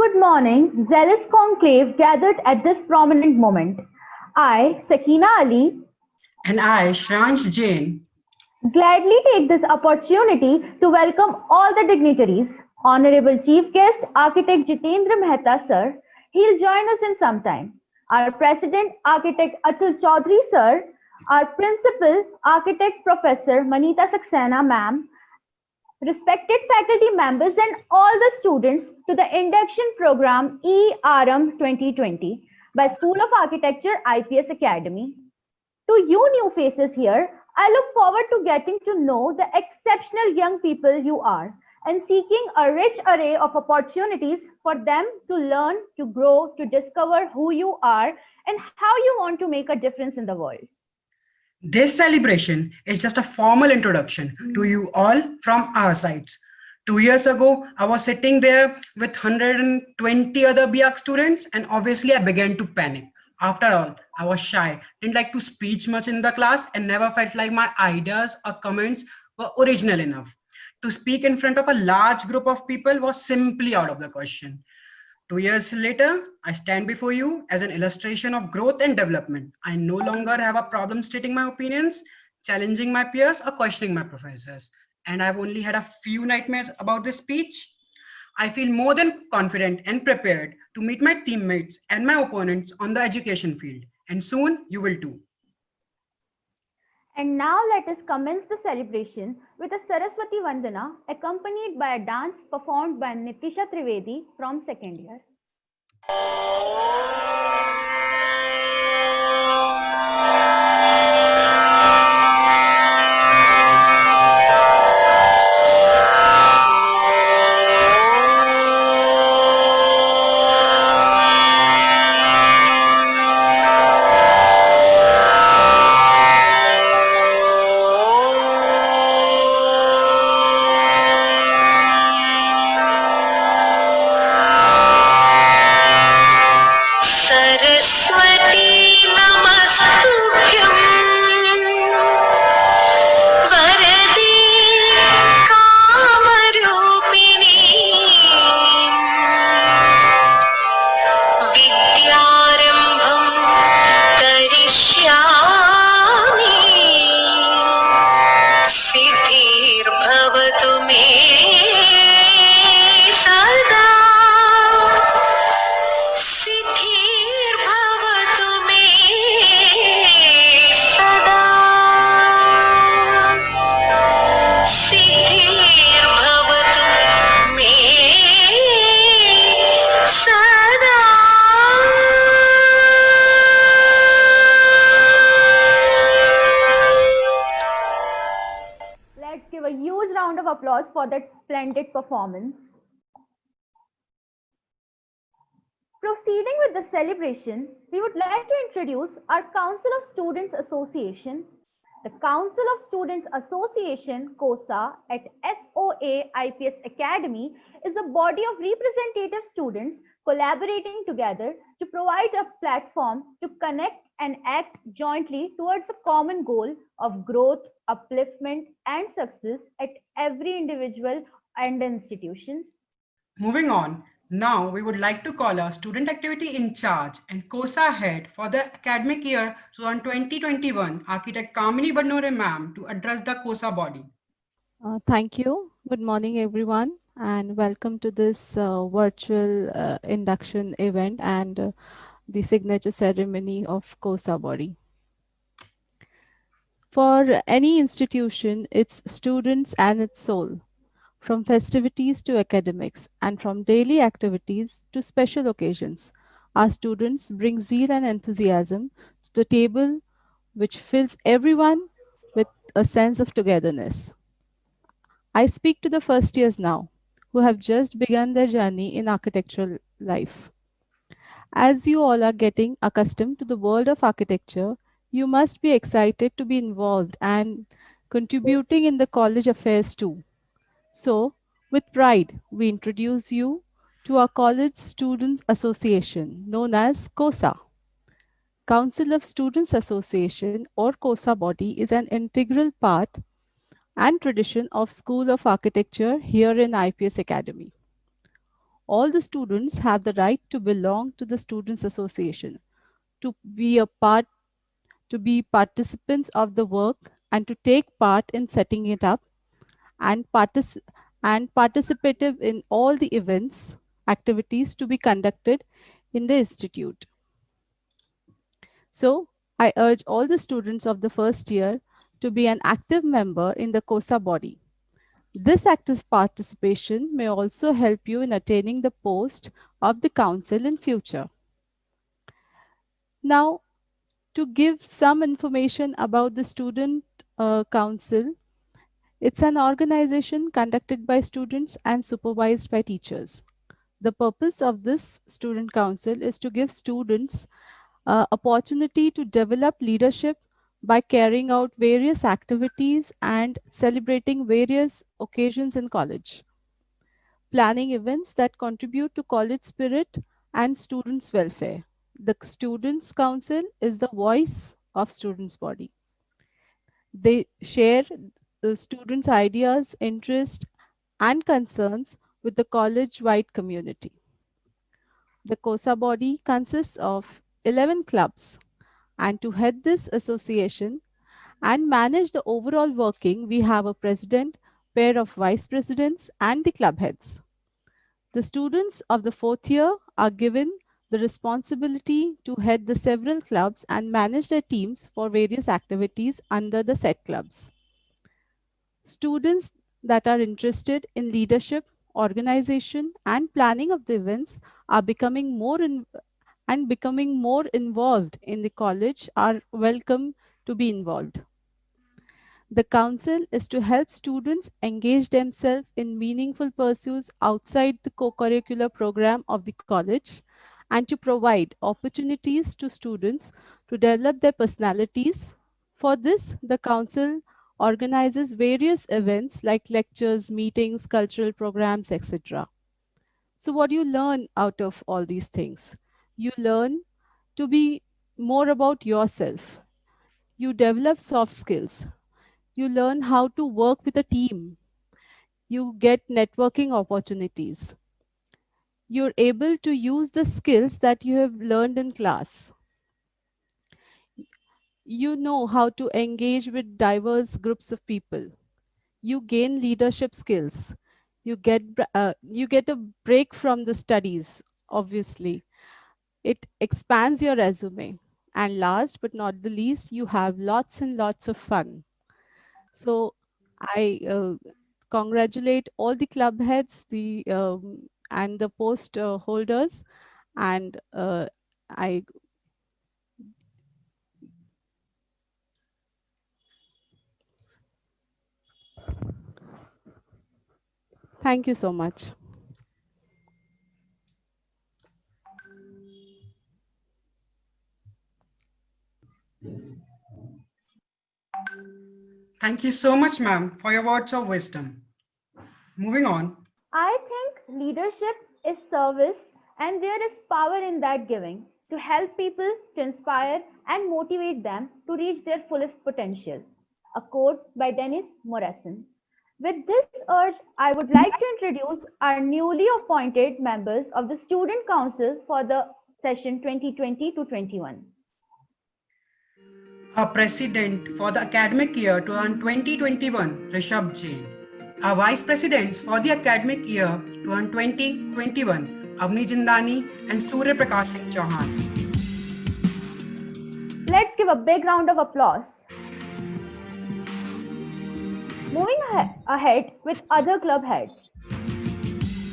good morning, zealous conclave gathered at this prominent moment. I, Sakina Ali, And I, Shransh Jain, gladly take this opportunity to welcome all the dignitaries. Honorable Chief Guest, Architect Jitendra Mehta Sir, he'll join us in some time. Our President, Architect Achal Chaudhary Sir, our Principal, Architect Professor Manita Saxena Ma'am, respected faculty members and all the students to the induction program ERM 2020 by School of Architecture IPS Academy. To you new faces here, I look forward to getting to know the exceptional young people you are and seeking a rich array of opportunities for them to learn, to grow, to discover who you are and how you want to make a difference in the world. this celebration is just a formal introduction to you all from our sides. 2 years ago, I was sitting there with 120 other BARC students, and obviously, I began to panic. After all, I was shy, didn't like to speak much in the class, and never felt like my ideas or comments were original enough. To speak in front of a large group of people was simply out of the question. 2 years later, I stand before you as an illustration of growth and development. I no longer have a problem stating my opinions, challenging my peers, or questioning my professors. And I've only had a few nightmares about this speech. I feel more than confident and prepared to meet my teammates and my opponents on the education field. And soon you will too. And now let us commence the celebration with a Saraswati Vandana accompanied by a dance performed by Nitisha Trivedi from second year. Saraswati नमस्तुभ्यं वरदे कामरूपिणी विद्यारम्भं करिष्यामि सिद्धिर्भवतु मे सदा सिद्धिर्भवतु मे सदा सिद्धिर्भवतु मे सदा Let's give a huge round of applause for that splendid performance. Proceeding with the celebration, we would like to introduce our Council of Students Association. The Council of Students Association, COSA, at SOA IPS Academy is a body of representative students collaborating together to provide a platform to connect and act jointly towards a common goal of growth, upliftment, and success at every individual and institution. Moving on, now we would like to call our student activity in charge and COSA head for the academic year 2021, Architect Kamini Badnore ma'am, to address the COSA body. Thank you. Good morning, everyone, and welcome to this virtual induction event and the signature ceremony of COSA body. For any institution, its students and its soul, from festivities to academics, and from daily activities to special occasions, our students bring zeal and enthusiasm to the table, which fills everyone with a sense of togetherness. I speak to the first years now, who have just begun their journey in architectural life. As you all are getting accustomed to the world of architecture, you must be excited to be involved and contributing in the college affairs too. So, with pride, we introduce you to our College Students Association, known as COSA. Council of Students Association or COSA body is an integral part and tradition of School of Architecture here in IPS Academy. All the students have the right to belong to the Students Association, to be a part, to be participants of the work, and to take part in setting it up, and participative in all the events, activities to be conducted in the institute. So, I urge all the students of the first year to be an active member in the COSA body. This active participation may also help you in attaining the post of the council in future. Now, to give some information about the student council, it's an organization conducted by students and supervised by teachers. The purpose of this student council is to give students opportunity to develop leadership by carrying out various activities and celebrating various occasions in college, planning events that contribute to college spirit and students' welfare. The Students' Council is the voice of students' body. They share the students' ideas, interests, and concerns with the college-wide community. The COSA body consists of 11 clubs, and to head this association and manage the overall working, we have a president, pair of vice presidents, and the club heads. The students of the fourth year are given the responsibility to head the several clubs and manage their teams for various activities under the said clubs. Students that are interested in leadership, organization, and planning of the events are becoming more involved in the college are welcome to be involved. The council is to help students engage themselves in meaningful pursuits outside the co-curricular program of the college and to provide opportunities to students to develop their personalities. For this, the council organizes various events like lectures, meetings, cultural programs, etc. So, what do you learn out of all these things? You learn to be more about yourself. You develop soft skills. You learn how to work with a team. You get networking opportunities. You're able to use the skills that you have learned in class. You know how to engage with diverse groups of people. You gain leadership skills. You get a break from the studies, obviously. It expands your resume. And last but not the least, you have lots and lots of fun. So I congratulate all the club heads, the and the post holders, and I thank you so much. Thank you so much, ma'am, for your words of wisdom. Moving on. I think leadership is service, and there is power in that giving to help people, to inspire and motivate them to reach their fullest potential. A quote by Dennis Morrison. With this urge, I would like to introduce our newly appointed members of the Student Council for the session 2020 to 21. Our president for the academic year 2021, Rishabh Jain. Our vice presidents for the academic year 2020-21, Avni Jindani and Surya Prakash Singh Chauhan. Let's give a big round of applause. Moving ahead with other club heads.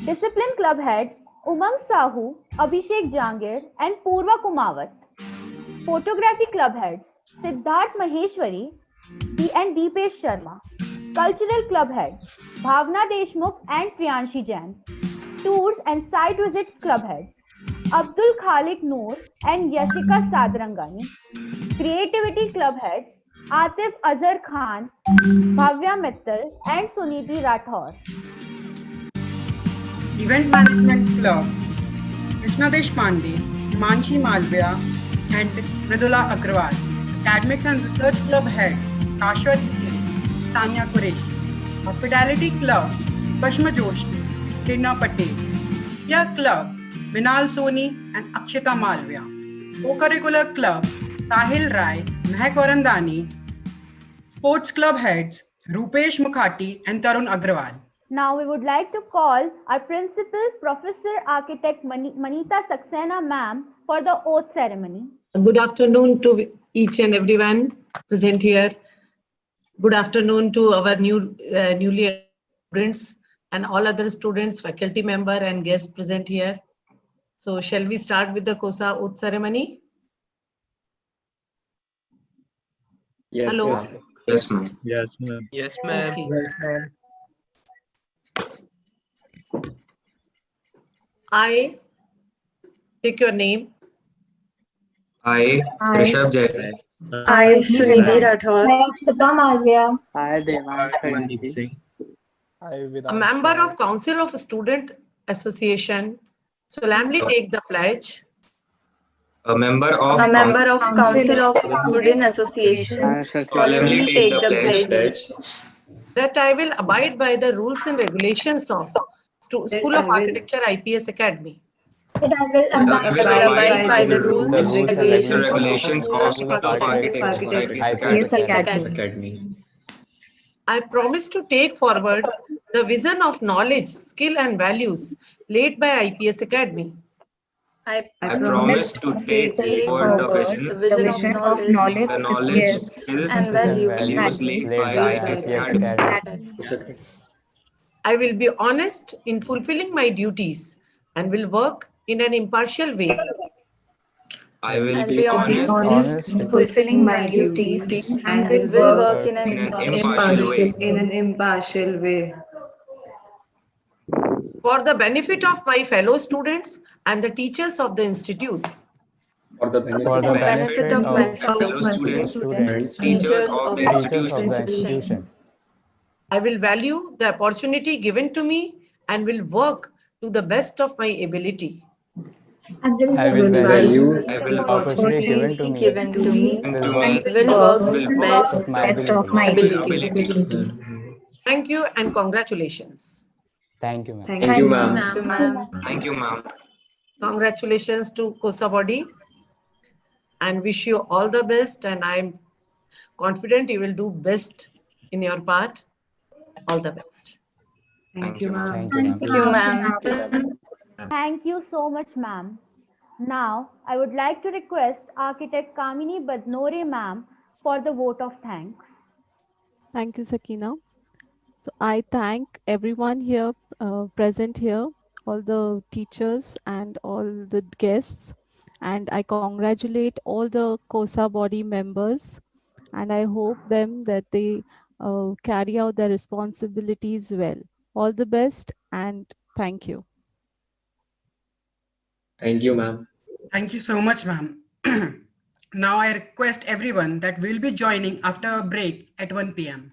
Discipline club head Umang Sahu, Abhishek Jangir and Purva Kumawat. Photography club heads Siddharth Maheshwari and Deepesh Sharma. Cultural club heads Bhavna Deshmukh and Priyanshi Jain. Tours and site visits club heads Abdul Khalik Noor and Yashika Sadrangani. Creativity club heads Atif Azhar Khan, Bhavya Mittal and Sunidhi Rathore. Event Management Club, Krishna Deshpande, Himanshi Malviya and Mridula Agrawal. Academics and Research Club Head, Kashwat Jain, Tanya Qureshi. Hospitality Club, Pashma Joshi, Tina Patel. Your club, Minal Soni and Akshita Malvia. Co-curricular club, Sahil Rai, Mehak Warandani. Sports club heads, Rupesh Mukhati and Tarun Agrawal. Now we would like to call our principal, Professor Architect Manita Saxena ma'am for the oath ceremony. Good afternoon to each and everyone present here. Good afternoon to our newly students and all other students, faculty member and guests present here. So shall we start with the COSA oath ceremony? Yes, Hello. ma'am. Yes, ma'am. Yes, ma'am. Yes, ma'am. Okay. Yes, ma'am. I take your name. I, Rishabh Jain. I, Sunidhi Rathod. I, Devang Mandeep Khalji. Singh. A member of Council of Student Association solemnly take the pledge A member of A member of Council of Student Association solemnly take the pledge that I will abide by the rules and regulations of School of Architecture IPS Academy. that I will abide by the rules and the regulations regulations of School of Architecture IPS Academy. I promise to take forward the vision of knowledge, skill and values laid by IPS Academy. I I promise to take forward the vision, of knowledge, the knowledge, skills, and values laid by IPS Academy. I will be honest in fulfilling my duties and will work in an impartial way. I will be honest in fulfilling my duties and will work in in an an impartial way. For the benefit of my fellow students and the teachers of the institute. For the benefit of my fellow students, teachers of the institution. I will value the opportunity given to me and will work to the best of my ability. I will value I will opportunity given to me and and will will work to the best of my ability. Thank you and congratulations. Thank you, ma'am. Thank you, ma'am. ma'am. Thank you, ma'am. Congratulations to COSA body and wish you all the best, and I'm confident you will do best in your part. All the best. Thank you, ma'am. Thank you, ma'am. Thank you, ma'am. Thank you so much, ma'am. Now, I would like to request Architect Kamini Badnore ma'am for the vote of thanks. Thank you, Sakina. So I thank everyone here present here, all the teachers and all the guests, and I congratulate all the COSA body members, and I hope them that they carry out their responsibilities well. All the best and thank you. Thank you, ma'am. Thank you so much, ma'am. Now I request everyone that will be joining after a break at 1 p.m.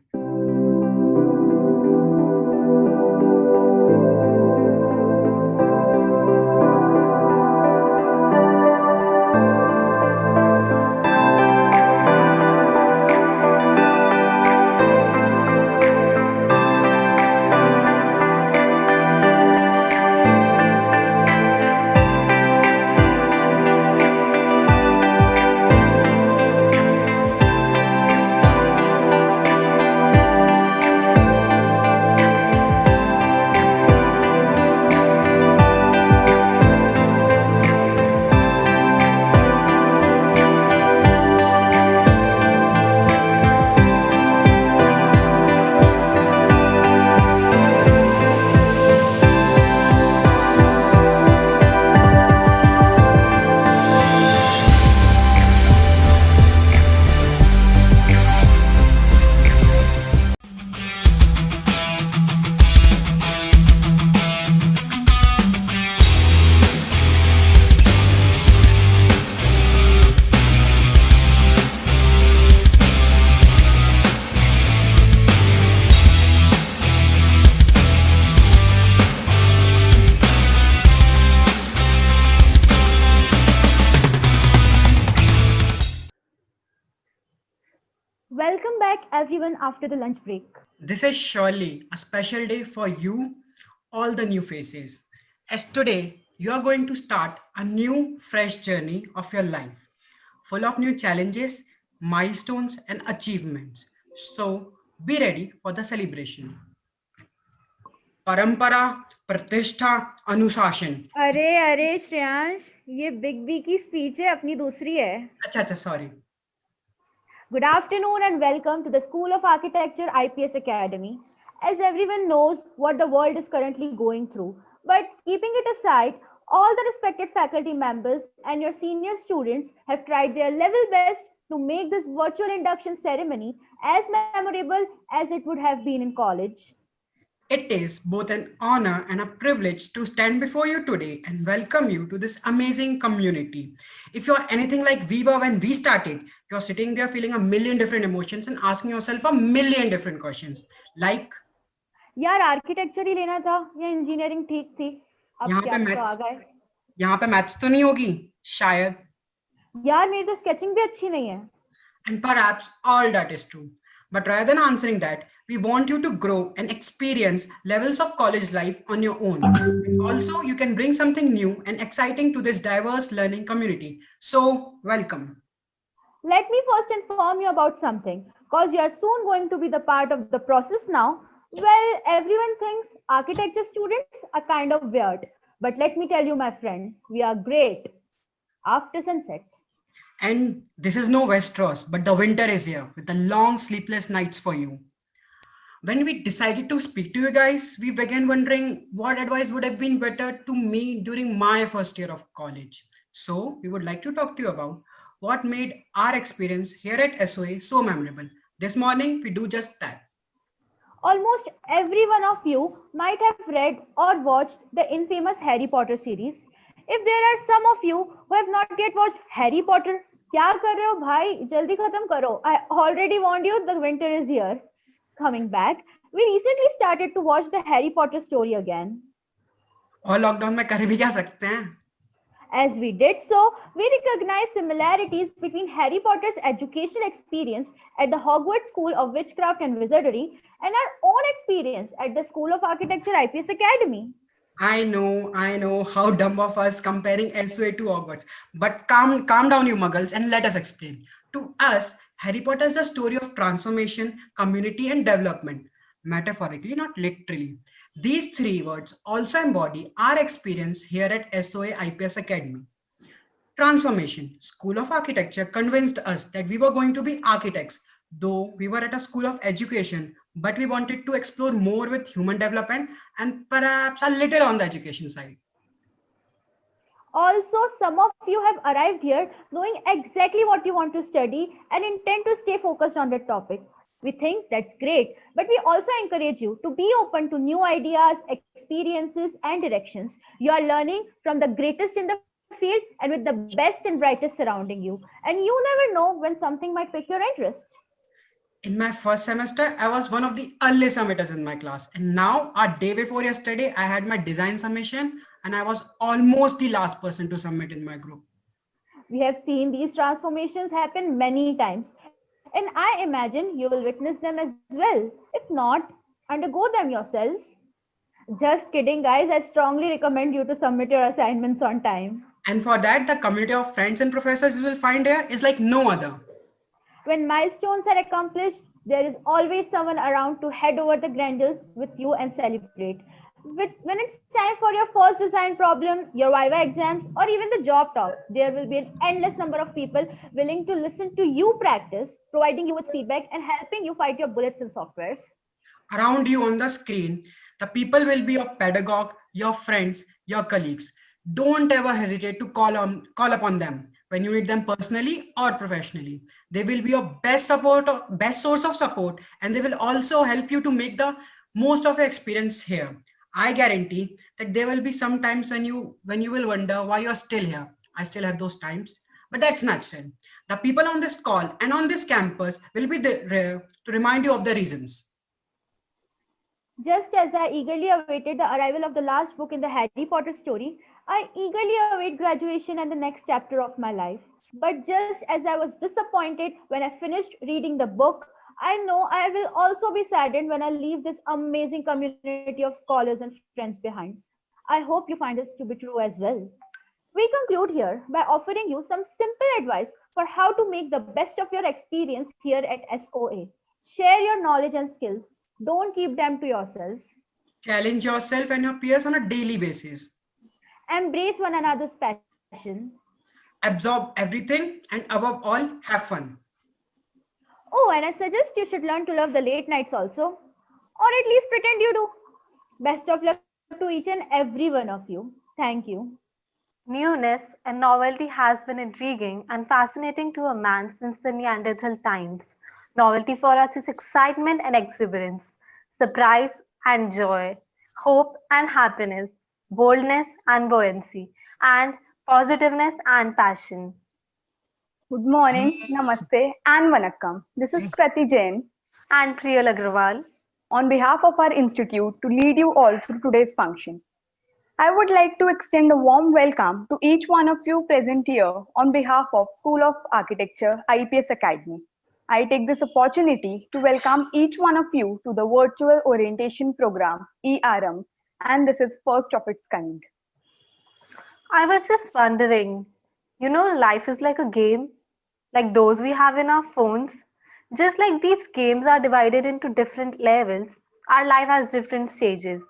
Welcome back, everyone, after the lunch break. This is surely a special day for you, all the new faces. As today, you are going to start a new, fresh journey of your life, full of new challenges, milestones, and achievements. So be ready for the celebration. परंपरा, प्रतिष्ठा, अनुशासन. अरे श्रेयांश, ये big B की speech है, अपनी दूसरी है. अच्छा, sorry. Good afternoon and welcome to the School of Architecture IPS Academy. As everyone knows what the world is currently going through, but keeping it aside, all the respected faculty members and your senior students have tried their level best to make this virtual induction ceremony as memorable as it would have been in college. It is both an honor and a privilege to stand before you today and welcome you to this amazing community. If you're anything like we were when we started, you're sitting there feeling a million different emotions and asking yourself a million different questions. Like, यार architecture ही लेना था या engineering ठीक थी? अब यहाँ क्या पे तो आ मैथ्स गए. यहाँ पे मैथ्स तो नहीं होगी शायद. यार मेरी तो स्केचिंग भी अच्छी नहीं है. And perhaps all that is true. But rather than answering that, we want you to grow and experience levels of college life on your own. And also, you can bring something new and exciting to this diverse learning community. So, welcome. Let me first inform you about something, because you are soon going to be the part of the process now. Well, everyone thinks architecture students are kind of weird. But let me tell you, my friend, we are great after sunsets. And this is no Westeros, but the winter is here with the long sleepless nights for you. When we decided to speak to you guys, we began wondering what advice would have been better to me during my first year of college. So we would like to talk to you about what made our experience here at SOA so memorable. This morning, we do just that. Almost every one of you might have read or watched the infamous Harry Potter series. If there are some of you who have not yet watched Harry Potter, क्या कर रहे हो भाई? जल्दी खत्म करो. I already warned you, the winter is here. Coming back, we recently started to watch the Harry Potter story again. और lockdown में कर भी क्या सकते हैं? As we did so, we recognized similarities between Harry Potter's educational experience at the Hogwarts School of Witchcraft and Wizardry and our own experience at the School of Architecture IPS Academy. I know how dumb of us comparing SOA to Hogwarts. But calm down, you muggles, and let us explain. To us, Harry Potter is a story of transformation, community, and development. Metaphorically, not literally. These three words also embody our experience here at SOA IPS Academy. Transformation. School of Architecture convinced us that we were going to be architects, though we were at a school of education, but we wanted to explore more with human development and perhaps a little on the education side. Also, some of you have arrived here knowing exactly what you want to study and intend to stay focused on that topic. We think that's great, but we also encourage you to be open to new ideas, experiences, and directions. You are learning from the greatest in the field and with the best and brightest surrounding you. And you never know when something might pique your interest. In my first semester, I was one of the early submitters in my class. And now, a day before yesterday, I had my design submission and I was almost the last person to submit in my group. We have seen these transformations happen many times. And I imagine you will witness them as well. If not, undergo them yourselves. Just kidding, guys. I strongly recommend you to submit your assignments on time. And for that, the community of friends and professors you will find here is like no other. When milestones are accomplished, there is always someone around to head over the grandiose with you and celebrate. When it's time for your first design problem, your Viva exams, or even the job talk, there will be an endless number of people willing to listen to you practice, providing you with feedback and helping you fight your bullets in softwares. Around you on the screen, the people will be your pedagogue, your friends, your colleagues. Don't ever hesitate to call upon them when you need them personally or professionally. They will be your best source of support, and they will also help you to make the most of your experience here. I guarantee that there will be some times when you will wonder why you're still here. I still have those times, but that's natural. The people on this call and on this campus will be there to remind you of the reasons. Just as I eagerly awaited the arrival of the last book in the Harry Potter story, I eagerly await graduation and the next chapter of my life. But just as I was disappointed when I finished reading the book, I know I will also be saddened when I leave this amazing community of scholars and friends behind. I hope you find this to be true as well. We conclude here by offering you some simple advice for how to make the best of your experience here at SOA. Share your knowledge and skills. Don't keep them to yourselves. Challenge yourself and your peers on a daily basis. Embrace one another's passion. Absorb everything and above all, have fun. Oh, and I suggest you should learn to love the late nights also, or at least pretend you do. Best of luck to each and every one of you. Thank you. Newness and novelty has been intriguing and fascinating to a man since the Neanderthal times. Novelty for us is excitement and exuberance, surprise and joy, hope and happiness, boldness and buoyancy, and positiveness and passion. Good morning, namaste, and vanakkam. This is Krati Jain And Priyal Agrawal. on behalf of our institute to lead you all through today's function. I would like to extend a warm welcome to each one of you present here on behalf of School of Architecture, IPS Academy. I take this opportunity to welcome each one of you to the Virtual Orientation Program, ERM, and this is first of its kind. I was just wondering, life is like a game, like those we have in our phones. Just like these games are divided into different levels, our life has different stages.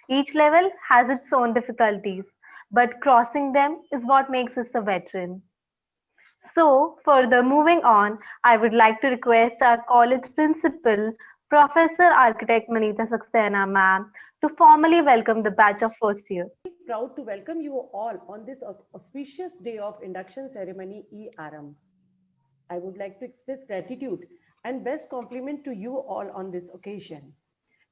Each level has its own difficulties, but crossing them is what makes us a veteran. So, further moving on, I would like to request our college principal, Professor Architect Manita Saxena ma'am, to formally welcome the batch of first year. Proud to welcome you all on this auspicious day of induction ceremony ERM. I would like to express gratitude and best compliment to you all on this occasion.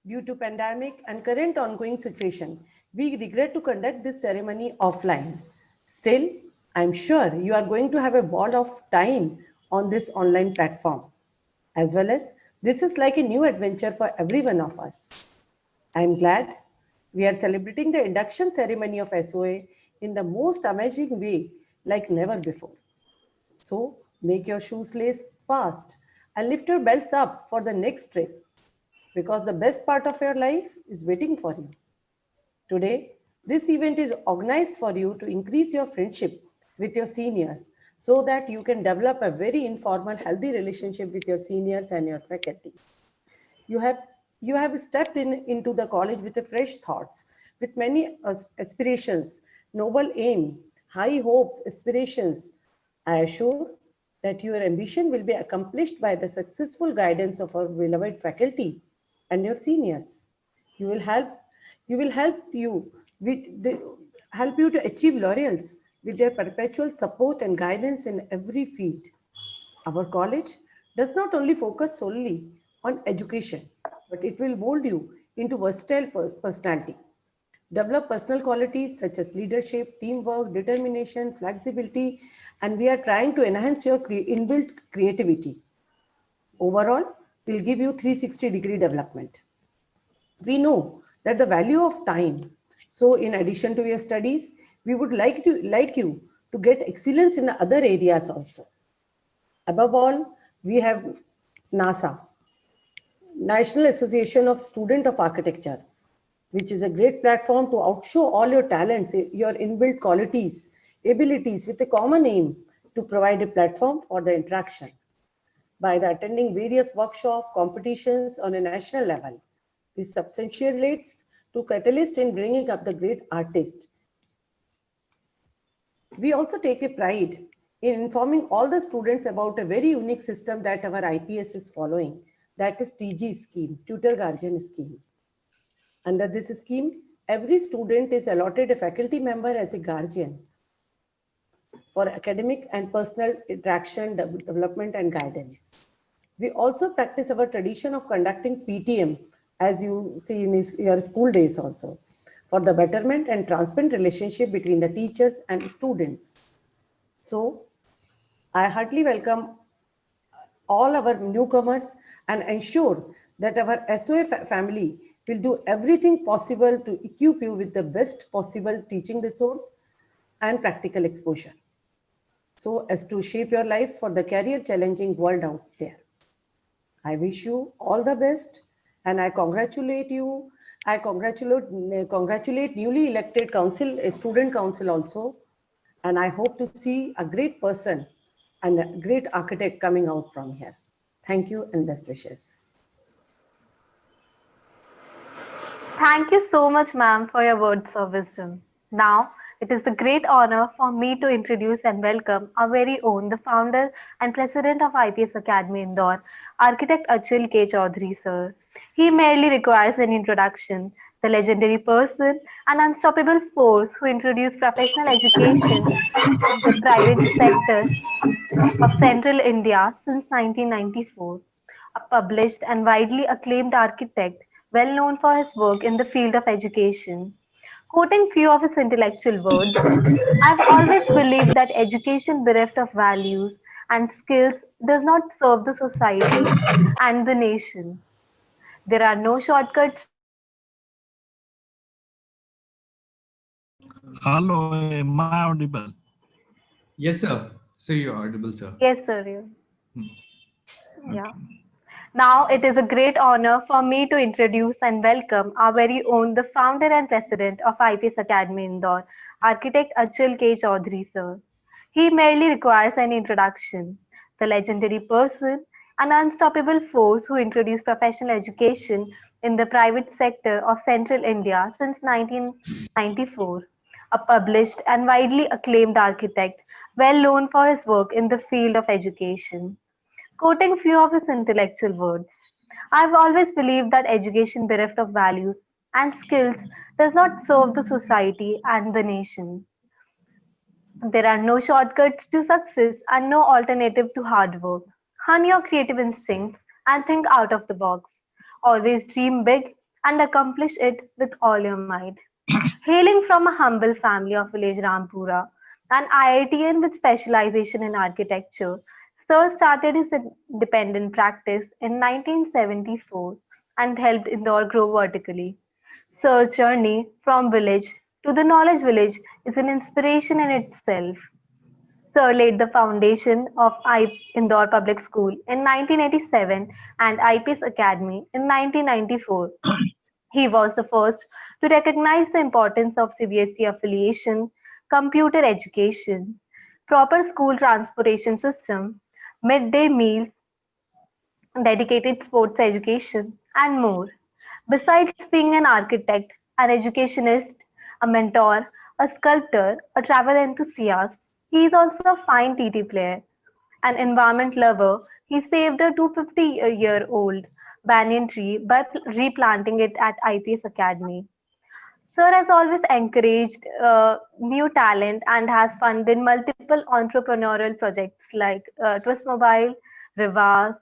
Due to pandemic and current ongoing situation, we regret to conduct this ceremony offline. Still, I'm sure you are going to have a ball of time on this online platform. As well as this is like a new adventure for every one of us. I'm glad we are celebrating the induction ceremony of SOA in the most amazing way like never before. So make your shoes lace fast and lift your belts up for the next trip, because the best part of your life is waiting for you. Today, this event is organized for you to increase your friendship with your seniors so that you can develop a very informal, healthy relationship with your seniors and your faculty. You have stepped into the college with a fresh thoughts, with many aspirations, noble aim, high hopes, aspirations. I assure that your ambition will be accomplished by the successful guidance of our beloved faculty and your seniors. You will help you to achieve laurels with their perpetual support and guidance in every field. Our college does not only focus solely on education, but it will mold you into versatile personality. Develop personal qualities such as leadership, teamwork, determination, flexibility, and we are trying to enhance your inbuilt creativity. Overall, we'll give you 360-degree development. We know that the value of time. So in addition to your studies, we would like you to get excellence in the other areas also. Above all, we have NASA, National Association of Students of Architecture, which is a great platform to outshow all your talents, your inbuilt qualities, abilities with a common aim to provide a platform for the interaction. By attending various workshops, competitions on a national level, this substantiates to catalyst in bringing up the great artist. We also take a pride in informing all the students about a very unique system that our IPS is following, that is TG scheme, Tutor Guardian Scheme. Under this scheme, every student is allotted a faculty member as a guardian for academic and personal interaction, development, and guidance. We also practice our tradition of conducting PTM, as you see in your school days also, for the betterment and transparent relationship between the teachers and students. So, I heartily welcome all our newcomers and ensure that our SOA family will do everything possible to equip you with the best possible teaching resource and practical exposure, so as to shape your lives for the career challenging world out there. I wish you all the best and I congratulate you I congratulate newly elected council, student council also, and I hope to see a great person and a great architect coming out from here. Thank you and best wishes. Thank you so much, ma'am, for your words of wisdom. Now, it is a great honor for me to introduce and welcome our very own, the founder and president of IPS Academy Indore, Architect Achal K. Chaudhary, sir. He merely requires an introduction, the legendary person and unstoppable force who introduced professional education in the private sector of Central India since 1994, a published and widely acclaimed architect well known for his work in the field of education. Quoting few of his intellectual words, I've always believed that education bereft of values and skills does not serve the society and the nation. There are no shortcuts to success, and no alternative to hard work. Hello, am I audible? Yes, sir. So you're audible, sir. Yes, sir. Hmm. Yeah. Now it is a great honor for me to introduce and welcome our very own, the founder and president of IPS Academy Indore, Architect Achal K. Chaudhary, sir. He merely requires an introduction, the legendary person, an unstoppable force who introduced professional education in the private sector of Central India since 1994, a published and widely acclaimed architect, well known for his work in the field of education. Quoting few of his intellectual words, I've always believed that education bereft of values and skills does not serve the society and the nation. There are no shortcuts to success and no alternative to hard work. Hone your creative instincts and think out of the box. Always dream big and accomplish it with all your might. Hailing from a humble family of village Rampura, an IITian with specialization in architecture, Sir started his independent practice in 1974 and helped Indore grow vertically. Sir's journey from village to the knowledge village is an inspiration in itself. Sir laid the foundation of Indore Public School in 1987 and IPS Academy in 1994. He was the first to recognize the importance of CBSE affiliation, computer education, proper school transportation system, midday meals, dedicated sports education, and more. Besides being an architect, an educationist, a mentor, a sculptor, a travel enthusiast, he is also a fine TT player, an environment lover. He saved a 250-year-old banyan tree by replanting it at IPS Academy. Sir has always encouraged new talent and has funded multiple entrepreneurial projects like Twist Mobile, Rivas,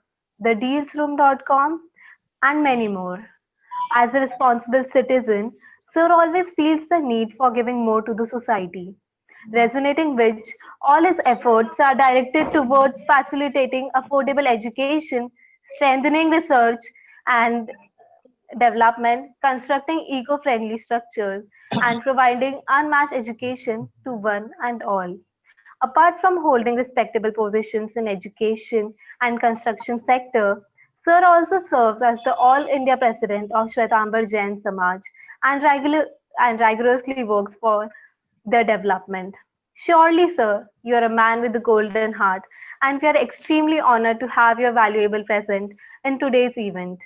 thedealsroom.com, and many more. As a responsible citizen, Sir always feels the need for giving more to the society, resonating which all his efforts are directed towards facilitating affordable education, strengthening research and development, constructing eco-friendly structures, and providing unmatched education to one and all. Apart from holding respectable positions in education and construction sector, Sir also serves as the All India President of Shwetambar Jain Samaj and, rigorously works for their development. Surely, sir, you are a man with a golden heart, and we are extremely honored to have your valuable present in today's event.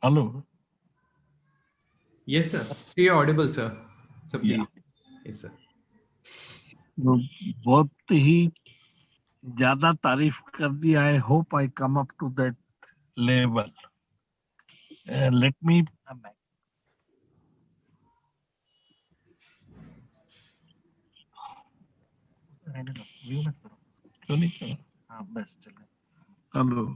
Hello. Yes, sir. So you're audible, sir. So please. Yes, sir. बहुत ही ज्यादा तारीफ कर दी. I hope I come up to that level. Let me come back. क्यों नहीं करो? हाँ बस चलो. Hello.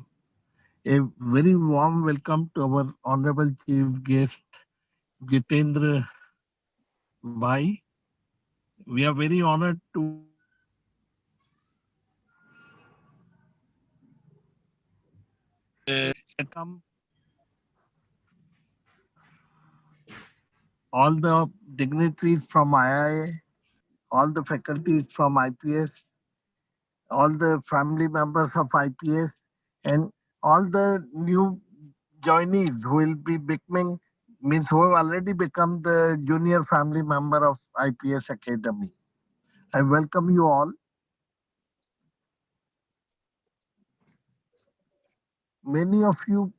A very warm welcome to our Honorable Chief Guest, Jitendra Bhai. We are very honored to welcome all the dignitaries from IIA, all the faculties from IPS, all the family members of IPS, and all the new joinees who will be becoming, means who have already become the junior family member of IPS Academy. I welcome you all. Many of you,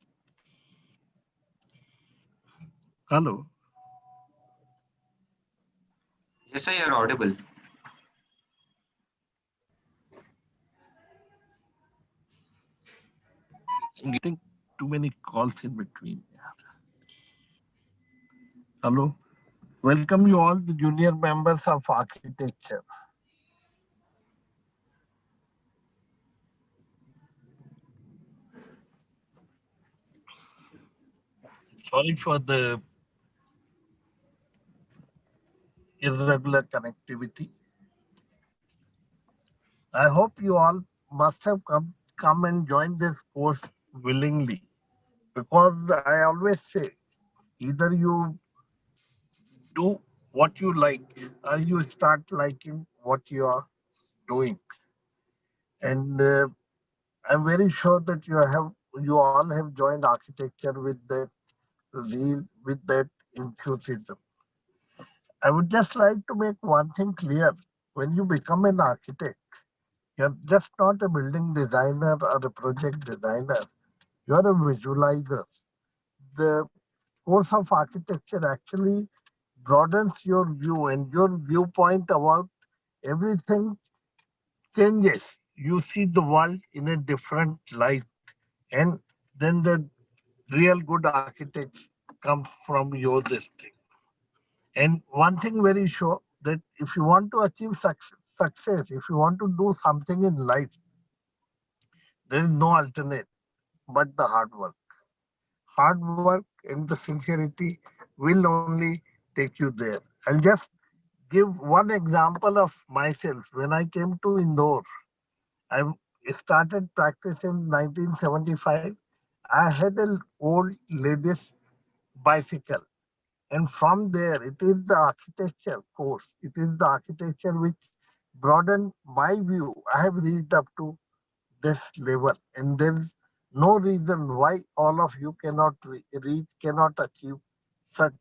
hello. Yes, sir, you're audible. I'm getting too many calls in between. Hello. Welcome you all, the junior members of architecture. Sorry for the irregular connectivity. I hope you all must have come and joined this course willingly, because I always say, either you do what you like or you start liking what you are doing. And I'm very sure that you all have joined architecture with that zeal, with that enthusiasm. I would just like to make one thing clear. When you become an architect, you're just not a building designer or a project designer. You're a visualizer. The course of architecture actually broadens your view, and your viewpoint about everything changes. You see the world in a different light, and then the real good architects come from your district. And one thing very sure, that if you want to achieve success, if you want to do something in life, there is no alternate but the hard work. Hard work and the sincerity will only take you there. I'll just give one example of myself. When I came to Indore, I started practice in 1975. I had an old lady's bicycle. And from there, it is the architecture course. It is the architecture which broadened my view. I have reached up to this level, and there is no reason why all of you cannot reach, cannot achieve such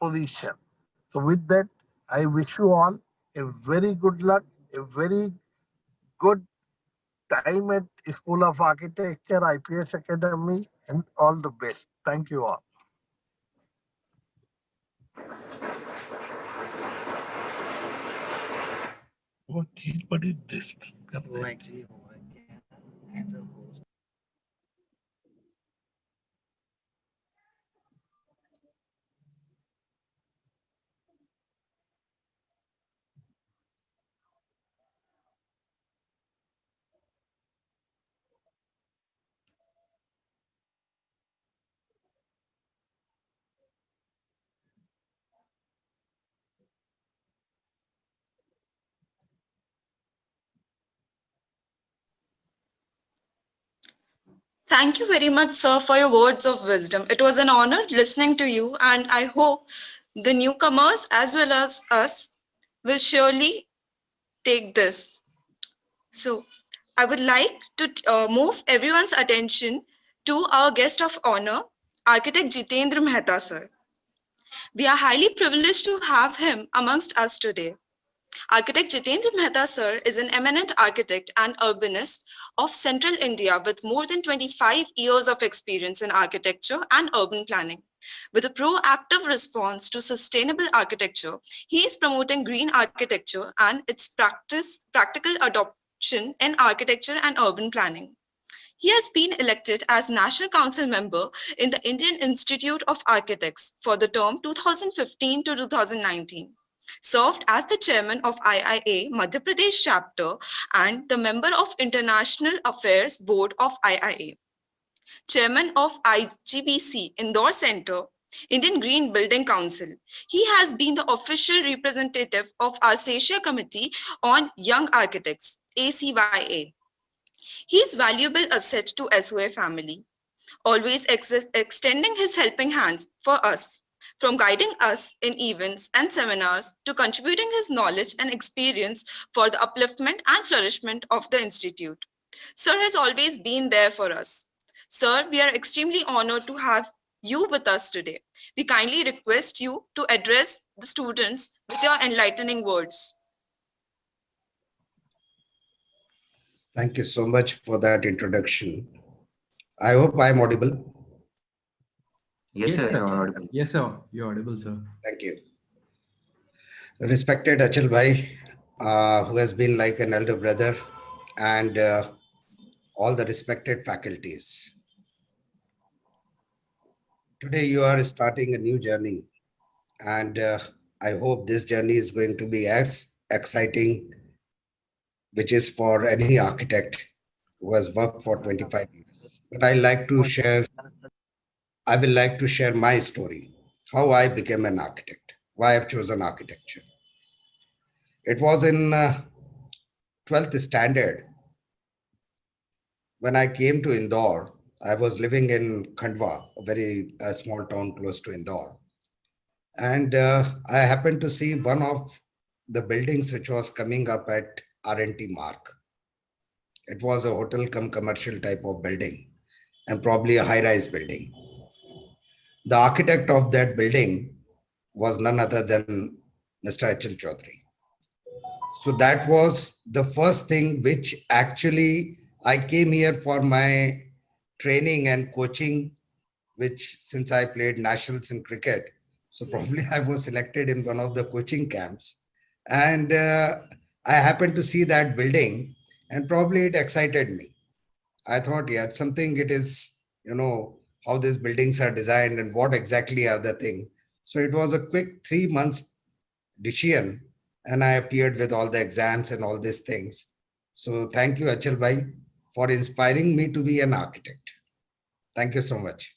position. So with that, I wish you all a very good luck, a very good time at School of Architecture, IPS Academy, and all the best. Thank you all. What is this? Thank you very much, sir, for your words of wisdom. It was an honor listening to you, and I hope the newcomers as well as us will surely take this. So, I would like to move everyone's attention to our guest of honor, Architect Jitendra Mehta, sir. We are highly privileged to have him amongst us today. Architect Jitendra Mehta, sir, is an eminent architect and urbanist of Central India with more than 25 years of experience in architecture and urban planning. With a proactive response to sustainable architecture, he is promoting green architecture and its practical adoption in architecture and urban planning. He has been elected as National Council member in the Indian Institute of Architects for the term 2015 to 2019. served as the chairman of IIA Madhya Pradesh chapter and the member of International Affairs Board of IIA, chairman of IGBC Indore Center, Indian Green Building Council. He has been the official representative of Arsacia Committee on Young Architects, ACYA. He is valuable asset to SOA family, always extending his helping hands for us, from guiding us in events and seminars to contributing his knowledge and experience for the upliftment and flourishment of the institute. Sir has always been there for us. Sir, we are extremely honored to have you with us today. We kindly request you to address the students with your enlightening words. Thank you so much for that introduction. I hope I'm audible. Yes, sir. You're audible. Yes, sir. You're audible, sir. Thank you. Respected Achal Bhai, who has been like an elder brother, and all the respected faculties. Today you are starting a new journey, and I hope this journey is going to be as exciting, which is for any architect who has worked for 25 years. But I will like to share my story, how I became an architect, why I've chosen architecture. It was in 12th standard when I came to Indore. I was living in Khandwa, a very small town close to Indore. And I happened to see one of the buildings which was coming up at R&T Mark. It was a hotel cum commercial type of building and probably a high-rise building. The architect of that building was none other than Mr. Achal Chaudhary. So that was the first thing which actually I came here for my training and coaching, which since I played nationals in cricket, so probably I was selected in one of the coaching camps. And I happened to see that building and probably it excited me. I thought, yeah, something it is, how these buildings are designed and what exactly are the thing. So it was a quick 3 months decision and I appeared with all the exams and all these things. So thank you, Achal Bhai, for inspiring me to be an architect. Thank you so much.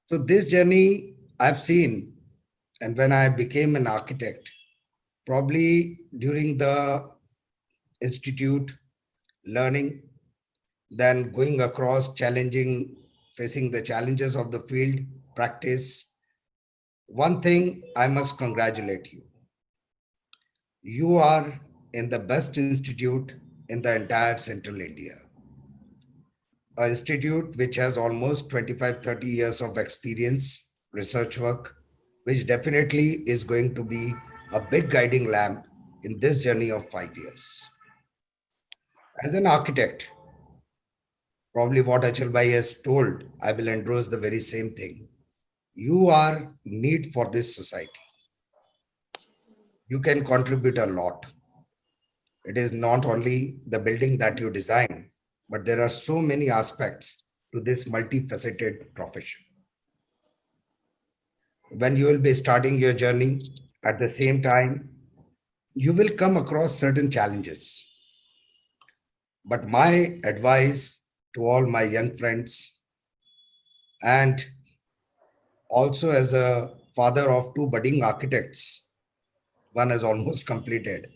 So this journey I've seen, and when I became an architect, probably during the institute learning, then going across facing the challenges of the field practice. One thing I must congratulate you. You are in the best institute in the entire Central India. An institute which has almost 25-30 years of experience, research work, which definitely is going to be a big guiding lamp in this journey of 5 years. As an architect, probably what Achal Bhai has told, I will endorse the very same thing. You are need for this society. You can contribute a lot. It is not only the building that you design, but there are so many aspects to this multifaceted profession. When you will be starting your journey, at the same time, you will come across certain challenges. But my advice to all my young friends, and also as a father of 2 budding architects, one is almost completed.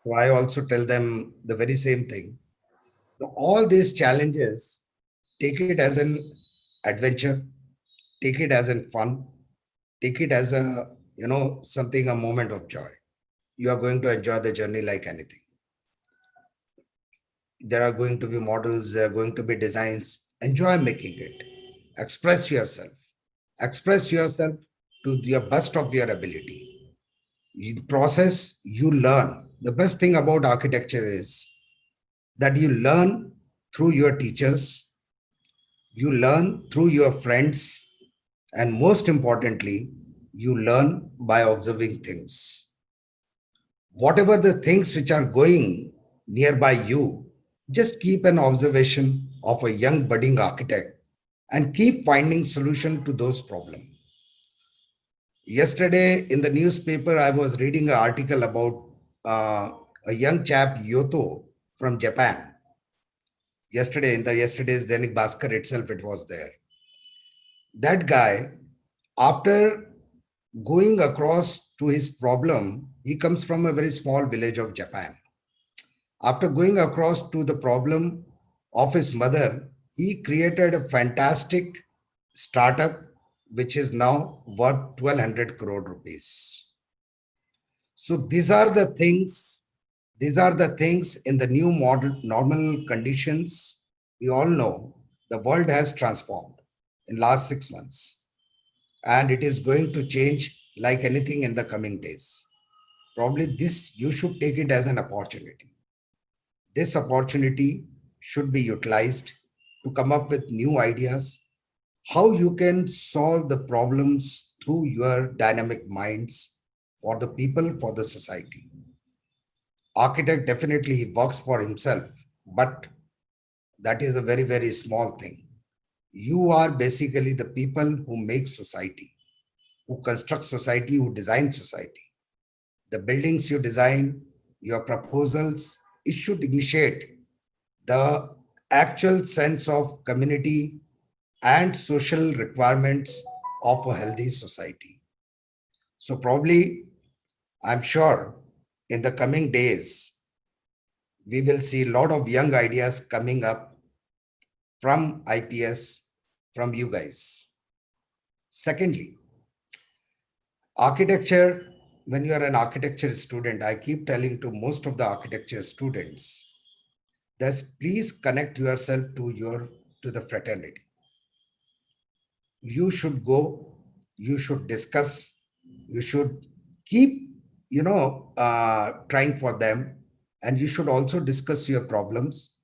So I also tell them the very same thing. So all these challenges, take it as an adventure, take it as an fun, take it as a, a moment of joy. You are going to enjoy the journey like anything. There are going to be models, there are going to be designs. Enjoy making it. Express yourself. Express yourself to the best of your ability. In the process, you learn. The best thing about architecture is that you learn through your teachers, you learn through your friends, and most importantly, you learn by observing things. Whatever the things which are going nearby you, just keep an observation of a young budding architect and keep finding solution to those problems. Yesterday in the newspaper, I was reading an article about a young chap, Yoto, from Japan. Yesterday, in the yesterday's Dainik Bhaskar itself, it was there. That guy, after going across to his problem, he comes from a very small village of Japan. After going across to the problem of his mother, he created a fantastic startup which is now worth 1200 crore rupees. So these are the things in the new modern normal conditions. We all know the world has transformed in last 6 months, and it is going to change like anything in the coming days. Probably this, you should take it as an opportunity. This opportunity should be utilized to come up with new ideas, how you can solve the problems through your dynamic minds for the people, for the society. Architect definitely he works for himself, but that is a very, very small thing. You are basically the people who make society, who construct society, who design society. The buildings you design, your proposals, it should initiate the actual sense of community and social requirements of a healthy society. So probably, I'm sure in the coming days, we will see a lot of young ideas coming up from IPS, from you guys. Secondly, architecture, when you are an architecture student, I keep telling to most of the architecture students, that please connect yourself to the fraternity. You should go, you should discuss, you should keep, trying for them, and you should also discuss your problems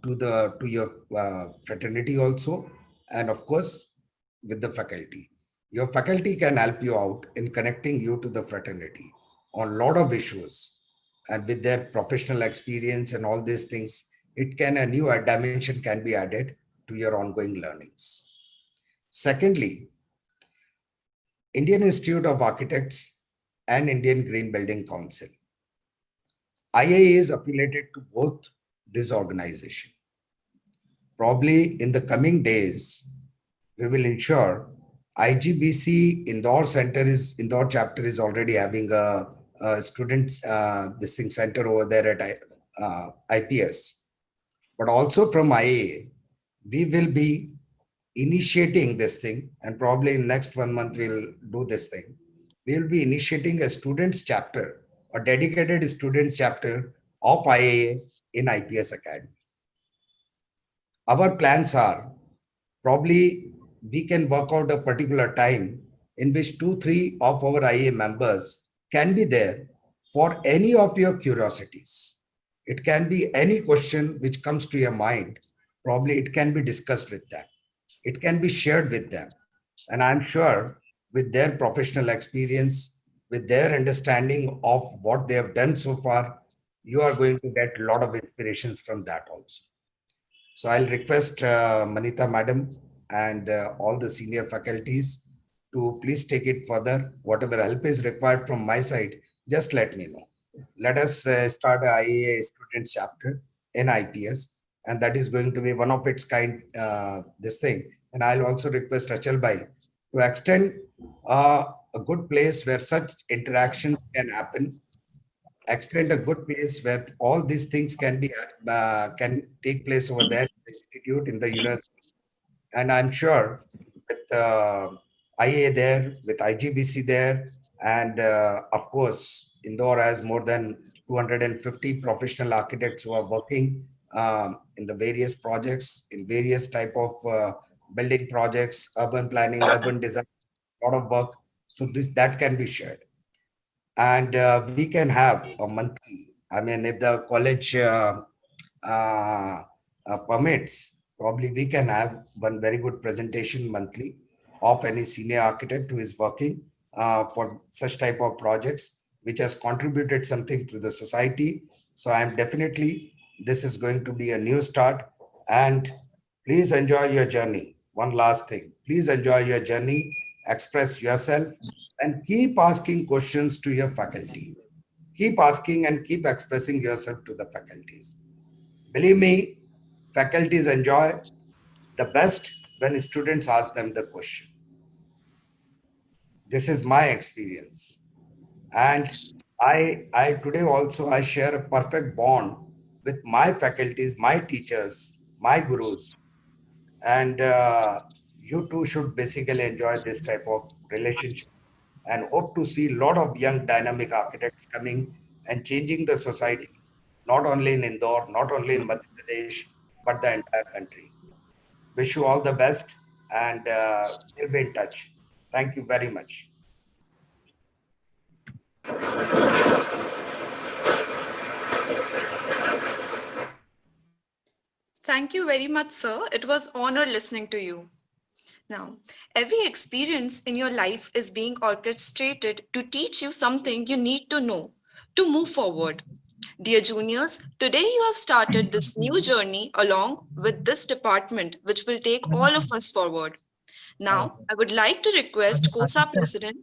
to your fraternity also, and of course with the faculty. Your faculty can help you out in connecting you to the fraternity on a lot of issues, and with their professional experience and all these things, a new dimension can be added to your ongoing learnings. Secondly, Indian Institute of Architects and Indian Green Building Council. IIA is affiliated to both this organization. Probably in the coming days, we will ensure IGBC Indore chapter is already having a students center over there at IPS. But also from IIA, we will be initiating this thing, and probably in next 1 month we'll do this thing. We will be initiating a students chapter, a dedicated students chapter of IIA in IPS Academy. Our plans are probably we can work out a particular time in which 2-3 of our IIA members can be there for any of your curiosities. It can be any question which comes to your mind. Probably it can be discussed with them. It can be shared with them. And I'm sure with their professional experience, with their understanding of what they have done so far, you are going to get a lot of inspirations from that also. So I'll request Manita Madam and all the senior faculties to please take it further. Whatever help is required from my side, just let me know. Let us start an IIA student chapter in IPS, and that is going to be one of its kind, this thing. And I'll also request Achal Bhai to extend a good place where such interactions can happen, extend a good place where all these things can take place over there in the institute, in the university. And I'm sure with IA there, with IGBC there, and of course, Indore has more than 250 professional architects who are working in the various projects, in various type of building projects, urban planning, urban design, a lot of work. So that can be shared. And we can have a monthly, I mean, if the college permits, probably we can have one very good presentation monthly of any senior architect who is working for such type of projects, which has contributed something to the society. So I'm definitely, this is going to be a new start, and please enjoy your journey. One last thing, please enjoy your journey express yourself, and keep asking questions to your faculty. Keep asking and keep expressing yourself to the faculties. Believe me, faculties enjoy the best when students ask them the question. This is my experience. And I today also I share a perfect bond with my faculties, my teachers, my gurus. And you too should basically enjoy this type of relationship and hope to see a lot of young dynamic architects coming and changing the society, not only in Indore, not only in Madhya Pradesh, but the entire country. Wish you all the best, and we'll be in touch. Thank you very much. Thank you very much, sir. It was honor listening to you. Now, every experience in your life is being orchestrated to teach you something you need to know to move forward. Dear juniors, today you have started this new journey along with this department, which will take all of us forward. Now, I would like to request COSA President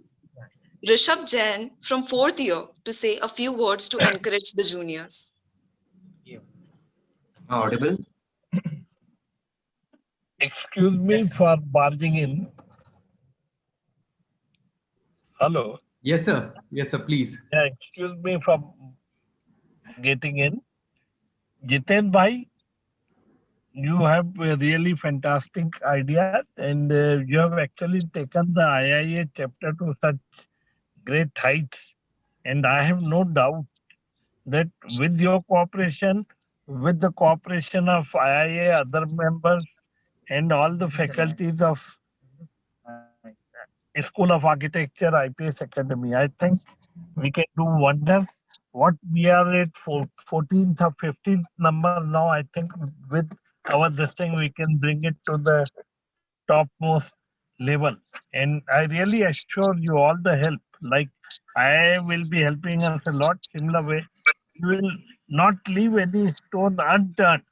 Rishabh Jain from 4th year to say a few words to encourage the juniors. Audible? Excuse me for barging in. Hello. Yes, sir. Yes, sir. Please. Yeah, excuse me for getting in. Jiten bhai, you have a really fantastic idea, and you have actually taken the IIA chapter to such great heights. And I have no doubt that with your cooperation, with the cooperation of IIA, other members, and all the faculties of School of Architecture, IPS Academy, I think we can do wonders. What we are at 14th or 15th number now, I think with our this thing, we can bring it to the topmost level. And I really assure you all the help. Like I will be helping us a lot. Similar way, we will not leave any stone unturned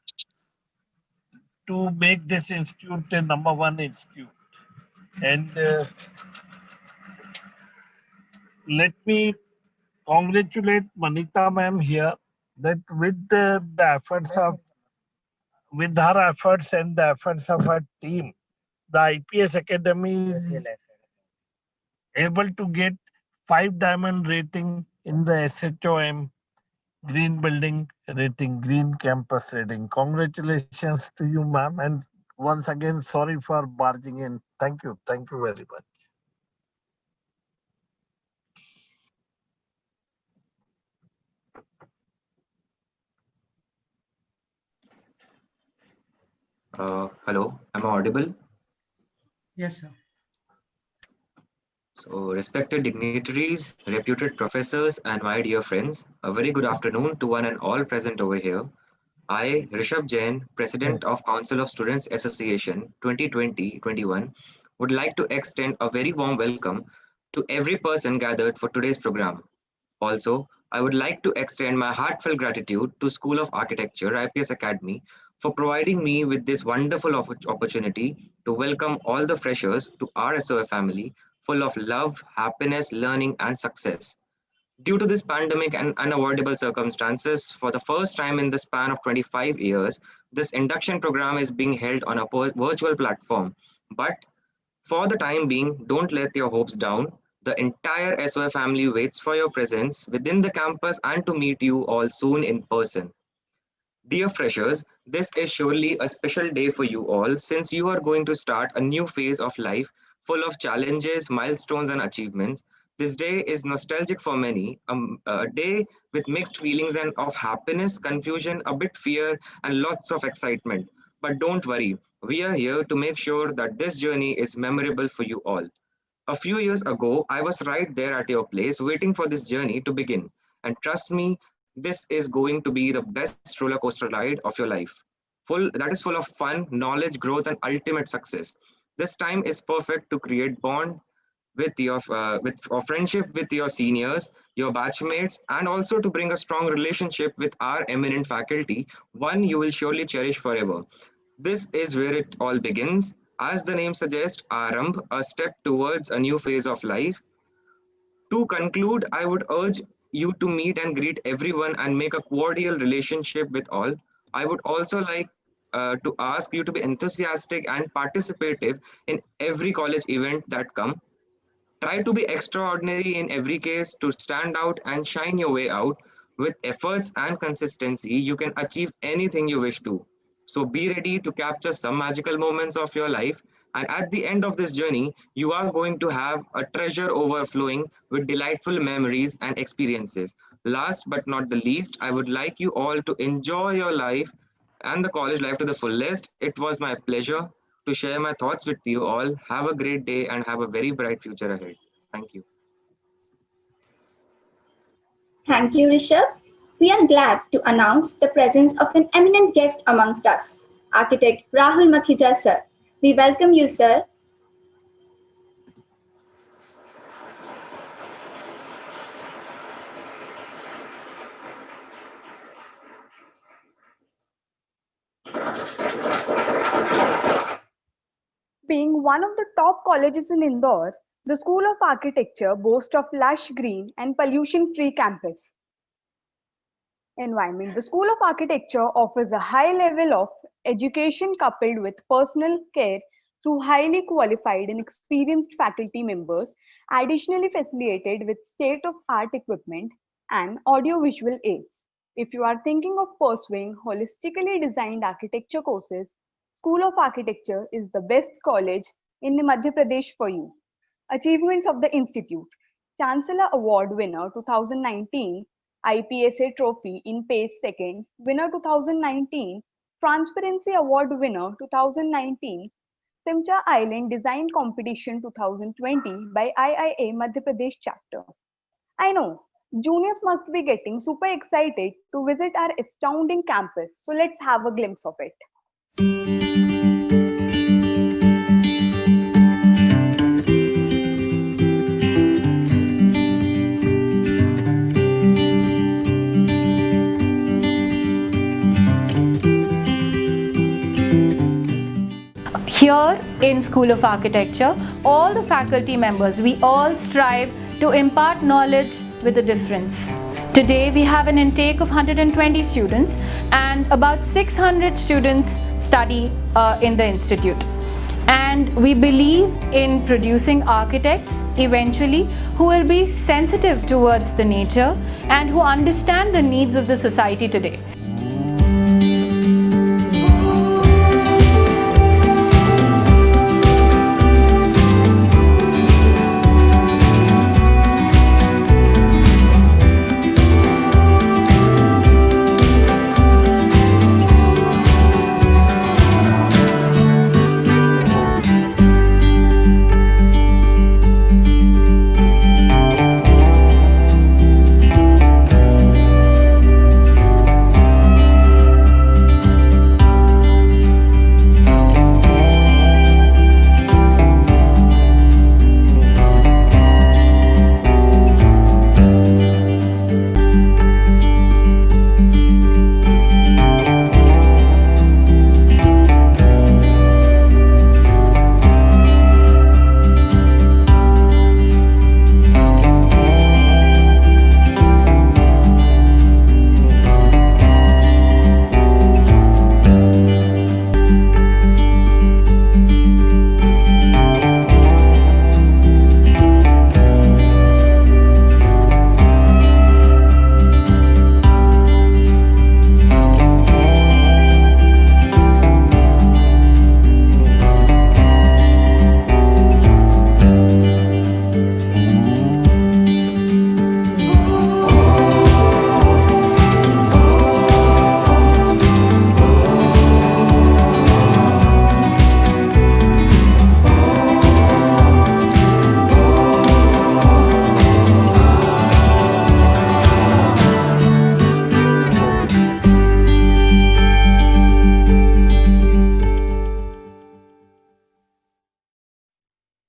to make this institute a #1 institute. And let me congratulate Manita ma'am here that with the efforts of, with her efforts and the efforts of her team, the IPS Academy is able to get 5 diamond rating in the SHOM Green Building rating, Green Campus rating. Congratulations to you, ma'am. And once again, sorry for barging in. Thank you. Thank you very much. Hello, am I audible? Yes, sir. So, respected dignitaries, reputed professors, and my dear friends, a very good afternoon to one and all present over here. I, Rishabh Jain, President of Council of Students Association 2020-21, would like to extend a very warm welcome to every person gathered for today's program. Also, I would like to extend my heartfelt gratitude to School of Architecture, IPS Academy, for providing me with this wonderful opportunity to welcome all the freshers to our SOA family, full of love, happiness, learning, and success. Due to this pandemic and unavoidable circumstances, for the first time in the span of 25 years, this induction program is being held on a virtual platform. But for the time being, don't let your hopes down. The entire SOA family waits for your presence within the campus and to meet you all soon in person. Dear freshers, this is surely a special day for you all since you are going to start a new phase of life full of challenges, milestones, and achievements. This day is nostalgic for many, a day with mixed feelings and of happiness, confusion, a bit fear, and lots of excitement. But don't worry, we are here to make sure that this journey is memorable for you all. A few years ago, I was right there at your place waiting for this journey to begin. And trust me, this is going to be the best roller coaster ride of your life. That is full of fun, knowledge, growth, and ultimate success. This time is perfect to create bond with your friendship with your seniors, your batchmates, and also to bring a strong relationship with our eminent faculty, one you will surely cherish forever. This is where it all begins. As the name suggests, Arambh, a step towards a new phase of life. To conclude, I would urge you to meet and greet everyone and make a cordial relationship with all. I would also like to ask you to be enthusiastic and participative in every college event that come. Try to be extraordinary in every case to stand out and shine your way out. With efforts and consistency, you can achieve anything you wish to. So be ready to capture some magical moments of your life. And at the end of this journey, you are going to have a treasure overflowing with delightful memories and experiences. Last but not the least, I would like you all to enjoy your life and the college life to the fullest. It was my pleasure to share my thoughts with you all. Have a great day and have a very bright future ahead. Thank you. Thank you, Rishabh. We are glad to announce the presence of an eminent guest amongst us, Architect Rahul Makhija, sir. We welcome you, sir. Being one of the top colleges in Indore, the School of Architecture boasts of lush green and pollution-free campus environment. The School of Architecture offers a high level of education coupled with personal care through highly qualified and experienced faculty members, additionally facilitated with state-of-art equipment and audiovisual aids. If you are thinking of pursuing holistically designed architecture courses, School of Architecture is the best college in Madhya Pradesh for you. Achievements of the Institute: Chancellor Award winner 2019, IPSA Trophy in PACE second, winner 2019, Transparency Award winner 2019, Simcha Island Design Competition 2020 by IIA Madhya Pradesh chapter. I know, juniors must be getting super excited to visit our astounding campus, so let's have a glimpse of it. Here in School of Architecture, all the faculty members, we all strive to impart knowledge with a difference. Today we have an intake of 120 students and about 600 students study in the institute. And we believe in producing architects eventually who will be sensitive towards the nature and who understand the needs of the society today.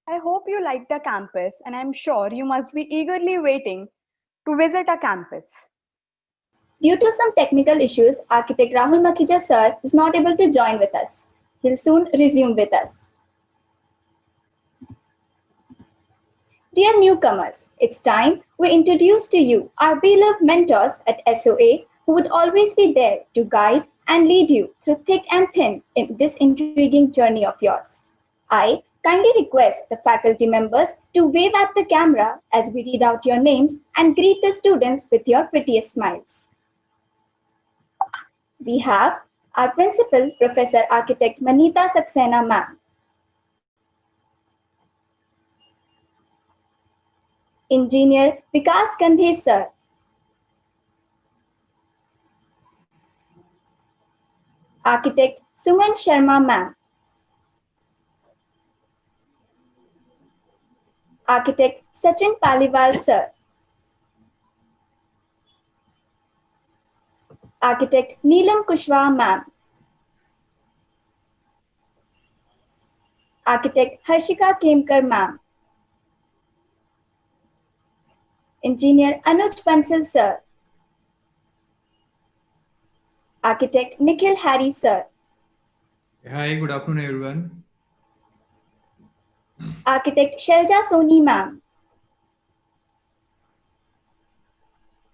I hope you like the campus, and I'm sure you must be eagerly waiting to visit our campus. Due to some technical issues, Architect Rahul Makhija sir is not able to join with us. He'll soon resume with us. Dear newcomers, it's time we introduce to you our beloved mentors at SOA who would always be there to guide and lead you through thick and thin in this intriguing journey of yours. I kindly request the faculty members to wave at the camera as we read out your names and greet the students with your prettiest smiles. We have our principal, Professor Architect Manita Saxena ma'am. Engineer Vikas Gandhi sir. Architect Suman Sharma ma'am. Architect Sachin Paliwal sir. Architect Neelam Kushwaha ma'am. Architect Harshika Kemkar ma'am. Engineer Anuj Bansal sir. Architect Nikhil Harry sir. Hi, good afternoon, everyone. Architect Shelja Soni ma'am.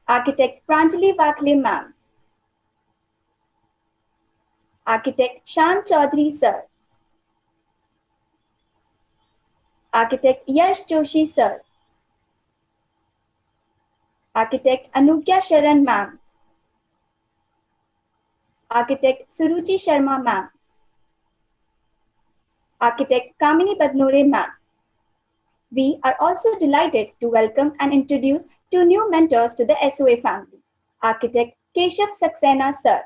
Architect Pranjali Vakle ma'am. Architect Shan Chaudhary sir. Architect Yash Joshi sir. Architect Anugya Sharan ma'am. Architect Suruchi Sharma ma'am. Architect Kamini Badnore ma'am. We are also delighted to welcome and introduce two new mentors to the SOA family, Architect Keshav Saxena sir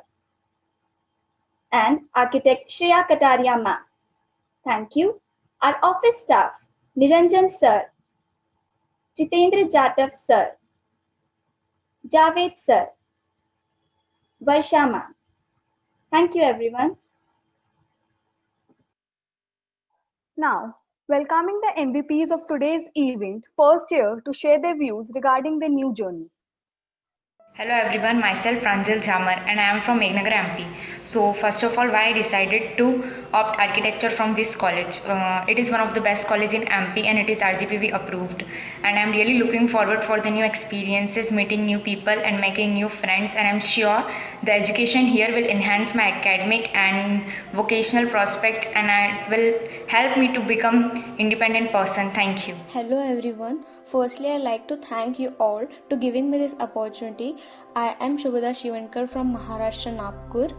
and Architect Shreya Kataria ma'am. Thank you. Our office staff, Niranjan sir, Jitendra Jatav sir, Javed sir, Varsha ma'am. Thank you everyone. Now, welcoming the MVPs of today's event, first here to share their views regarding the new journey. Hello everyone, myself Pranjal Jhamar and I am from Megnagar MP. So first of all, why I decided to opt architecture from this college. It is one of the best colleges in MP and it is RGPV approved. And I am really looking forward for the new experiences, meeting new people and making new friends. And I am sure the education here will enhance my academic and vocational prospects and it will help me to become independent person. Thank you. Hello everyone. Firstly, I'd like to thank you all to giving me this opportunity. I am Shubhada Shivankar from Maharashtra, Nagpur.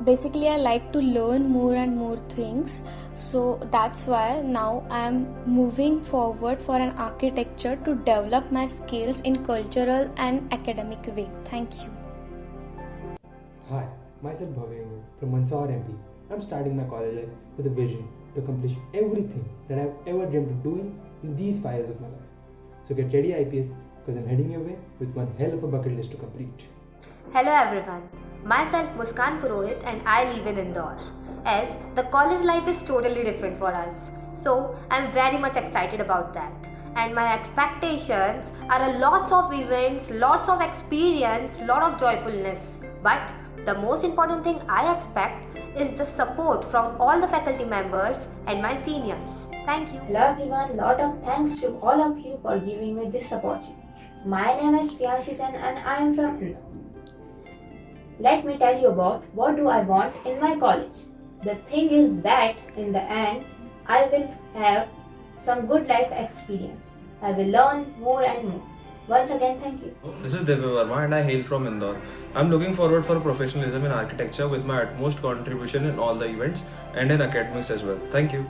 Basically, I like to learn more and more things. So that's why now I am moving forward for an architecture to develop my skills in cultural and academic way. Thank you. Hi, myself Bhavya from Mandsaur MP. I'm starting my college life with a vision to accomplish everything that I've ever dreamed of doing in these 5 years of my life. So get ready IPS because I'm heading your way with one hell of a bucket list to complete. Hello everyone, myself Muskan Purohit and I live in Indore. As the college life is totally different for us, so I'm very much excited about that. And my expectations are a lots of events, lots of experience, lot of joyfulness. But the most important thing I expect is the support from all the faculty members and my seniors. Thank you. Hello everyone, lot of thanks to all of you for giving me this opportunity. My name is Priyanshi Chan and I am from Indore. Let me tell you about what do I want in my college. The thing is that in the end, I will have some good life experience. I will learn more and more. Once again, thank you. This is Divya Verma and I hail from Indore. I'm looking forward for professionalism in architecture with my utmost contribution in all the events and in academics as well. Thank you.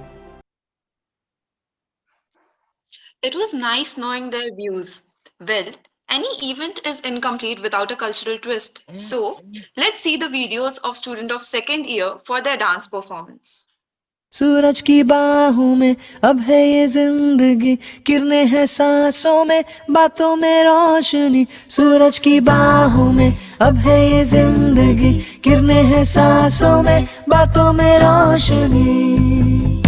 It was nice knowing their views. Well, any event is incomplete without a cultural twist. So, let's see the videos of students of second year for their dance performance. सूरज की बाहों में अब है ये जिंदगी, किरणें हैं सांसों में, बातों में रोशनी। सूरज की बाहों में अब है ये जिंदगी, किरणें हैं सांसों में, बातों में रोशनी।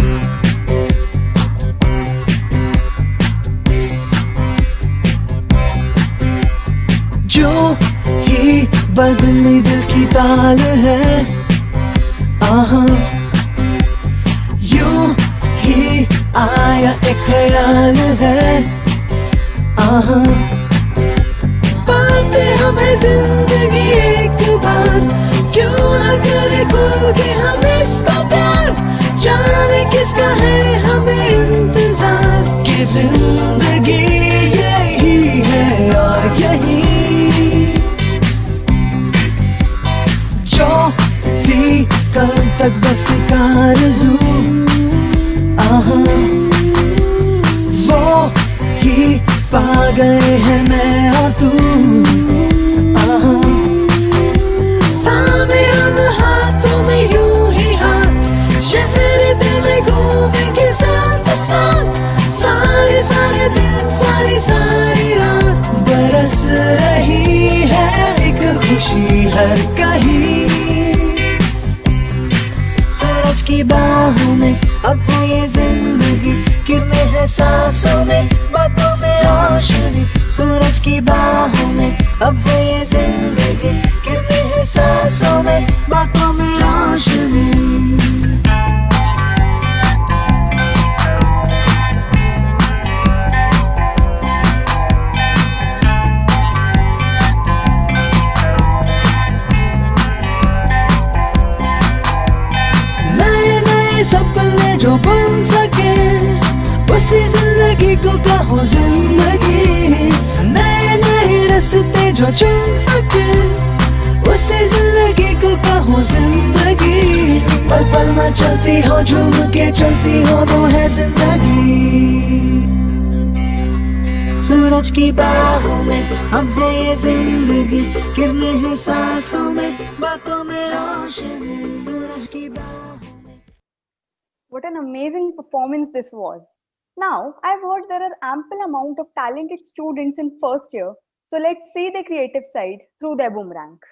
जो ही बदली दिल की ताल है, आहा यूं ही आया एक ख्याल है। आहा पाते हमें जिंदगी एक बार, क्यों न करे खुल के हम इसको प्यार, जाने किसका है हमें इंतजार, कि जिंदगी यही है और यही जो थी कल तक बस एक आरज़ू, आहा वो ही पा गए हैं मैं और तू, आहा थामे हम हाथों में यूं ही हाथ, शहर दिल में घूमेंगे साथ साथ, सारे सारे दिन सारी सारी रात, बरस रही है एक खुशी हर कहीं, सूरज की बाहों में अब है ये जिंदगी, किरणें हैं सांसों में, बातों में रोशनी, सूरज की बाहों में अब है ये जिंदगी, किरणें हैं सांसों में, बातों में रोशनी। सपने जो बन सके उसी जिंदगी को कहो जिंदगी, नए नए रास्ते जो चुन सके उसी जिंदगी को कहो जिंदगी, पल पल में चलती हो झूम के चलती हो वो है जिंदगी, सूरज की बाहों में अब है ये जिंदगी, किरणें हैं सांसों में, बातों में रोशनी, सूरज की बाहों। What an amazing performance this was. Now, I've heard there are ample amount of talented students in first year. So let's see the creative side through their boomerangs.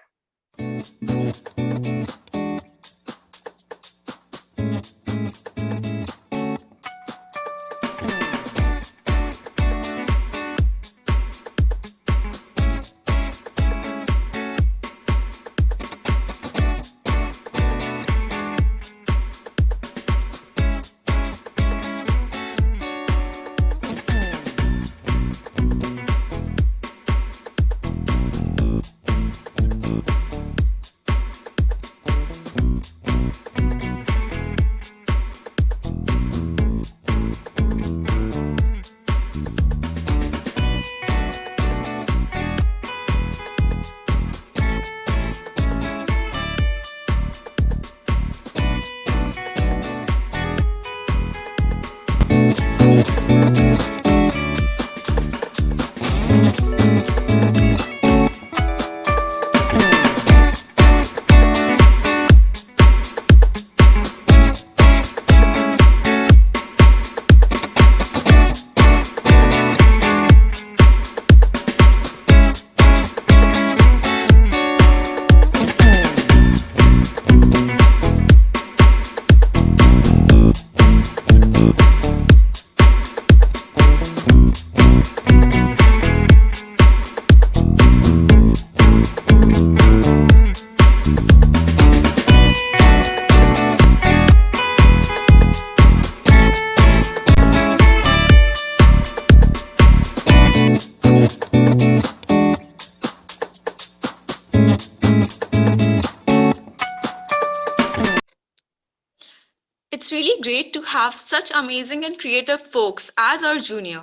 It's really great to have such amazing and creative folks as our junior.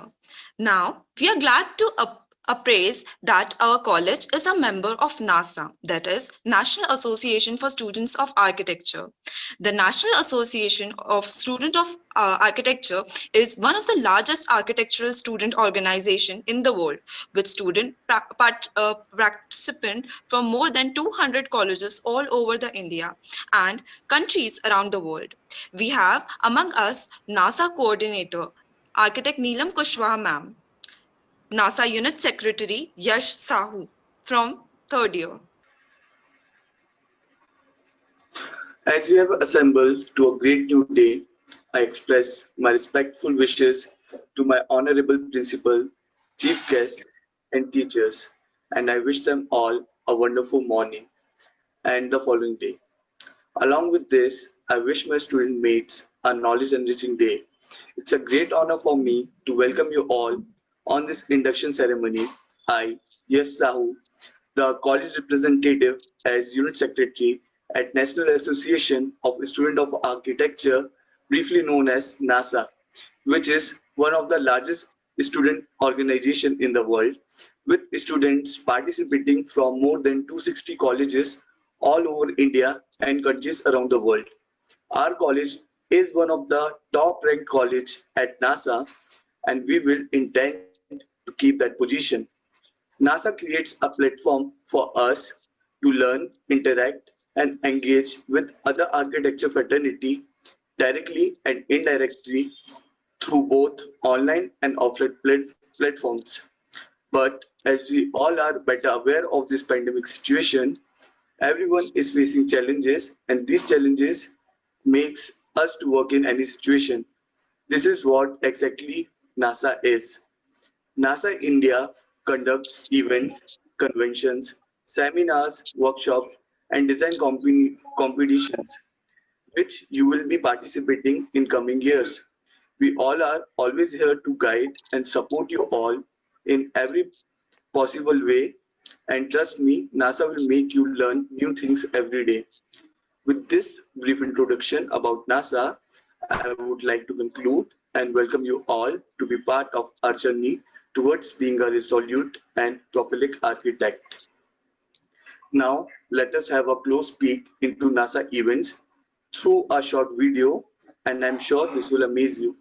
Now, we are glad to appraise that our college is a member of NASA, that is, National Association for Students of Architecture. The National Association of Students of Architecture is one of the largest architectural student organization in the world, with student participants from more than 200 colleges all over the India and countries around the world. We have among us NASA Coordinator, Architect Neelam Kushwaha ma'am, NASA Unit Secretary Yash Sahu from third year. As we have assembled to a great new day, I express my respectful wishes to my honorable principal, chief guests, and teachers, and I wish them all a wonderful morning and the following day. Along with this, I wish my student mates a knowledge enriching day. It's a great honor for me to welcome you all On this induction ceremony, I, Yash Sahu, the college representative as Unit Secretary at National Association of Students of Architecture, briefly known as NASA, which is one of the largest student organization in the world, with students participating from more than 260 colleges all over India and countries around the world. Our college is one of the top ranked college at NASA, and we will intend to keep that position. NASA creates a platform for us to learn, interact, and engage with other architecture fraternity directly and indirectly through both online and offline platforms. But as we all are better aware of this pandemic situation, everyone is facing challenges, and these challenges makes us to work in any situation. This is what exactly NASA is. NASA India conducts events, conventions, seminars, workshops, and design competitions, which you will be participating in coming years. We all are always here to guide and support you all in every possible way. And trust me, NASA will make you learn new things every day. With this brief introduction about NASA, I would like to conclude and welcome you all to be part of our journey towards being a resolute and prolific architect. Now, let us have a close peek into NASA events through a short video, and I'm sure this will amaze you.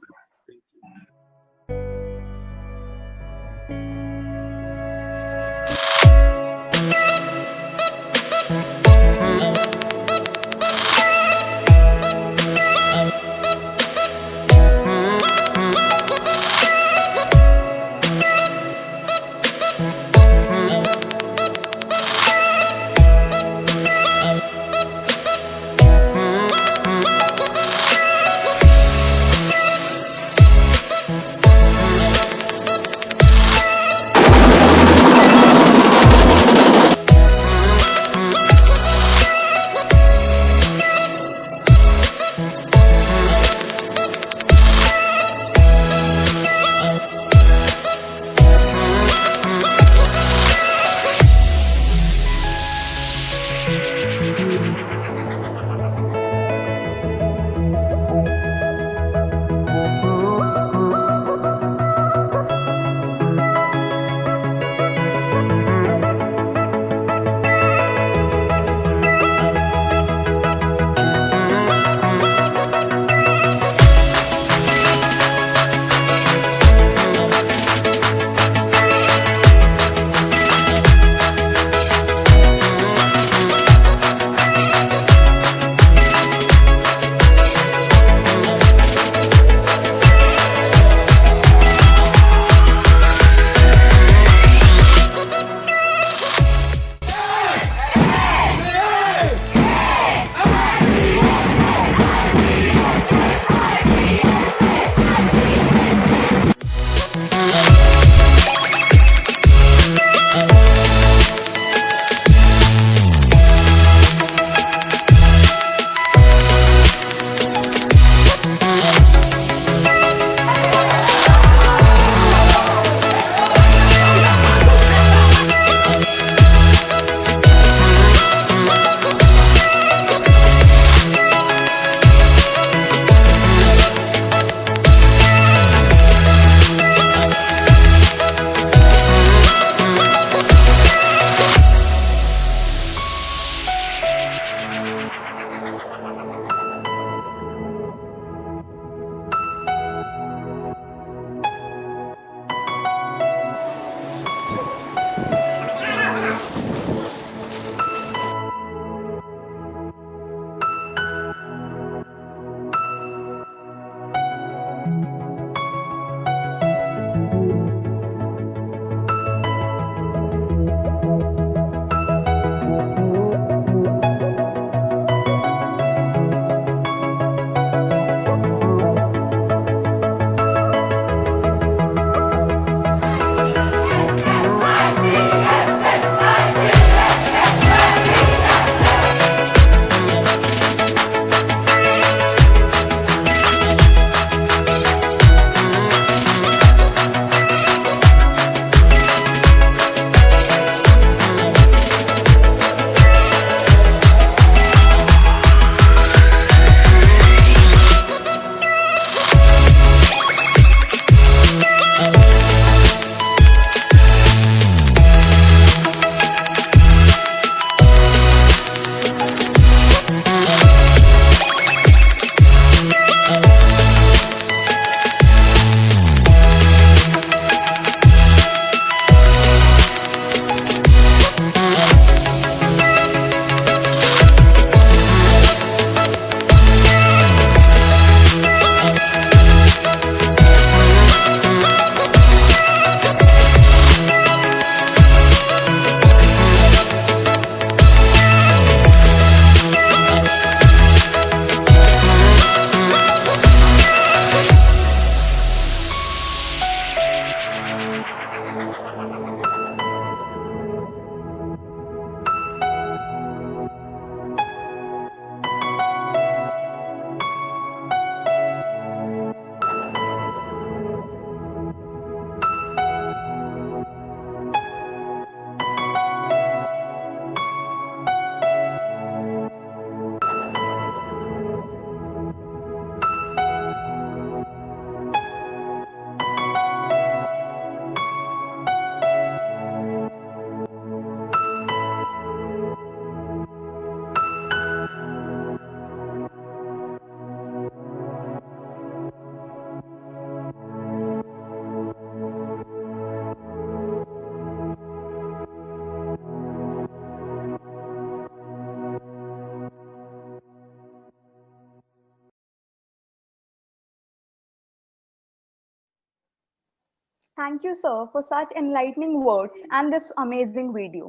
Thank you, sir, for such enlightening words and this amazing video.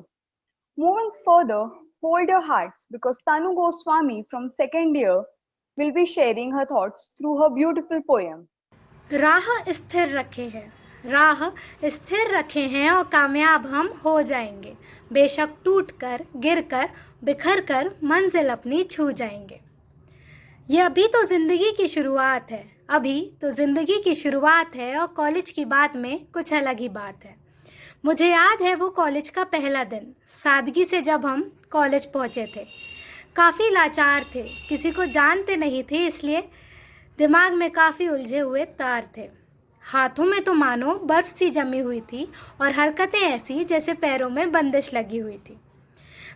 Moving further, hold your hearts because Tanu Goswami from second year will be sharing her thoughts through her beautiful poem. राह स्थिर रखे हैं, राह स्थिर रखे हैं और कामयाब हम हो जाएंगे, बेशक टूटकर, गिरकर, बिखरकर मंजिल अपनी छू जाएंगे। ये अभी तो जिंदगी की शुरुआत है, अभी तो जिंदगी की शुरुआत है और कॉलेज की बात में कुछ अलग ही बात है। मुझे याद है वो कॉलेज का पहला दिन, सादगी से जब हम कॉलेज पहुंचे थे। काफ़ी लाचार थे, किसी को जानते नहीं थे, इसलिए दिमाग में काफ़ी उलझे हुए तार थे। हाथों में तो मानो बर्फ़ सी जमी हुई थी और हरकतें ऐसी जैसे पैरों में बंदिश लगी हुई थी।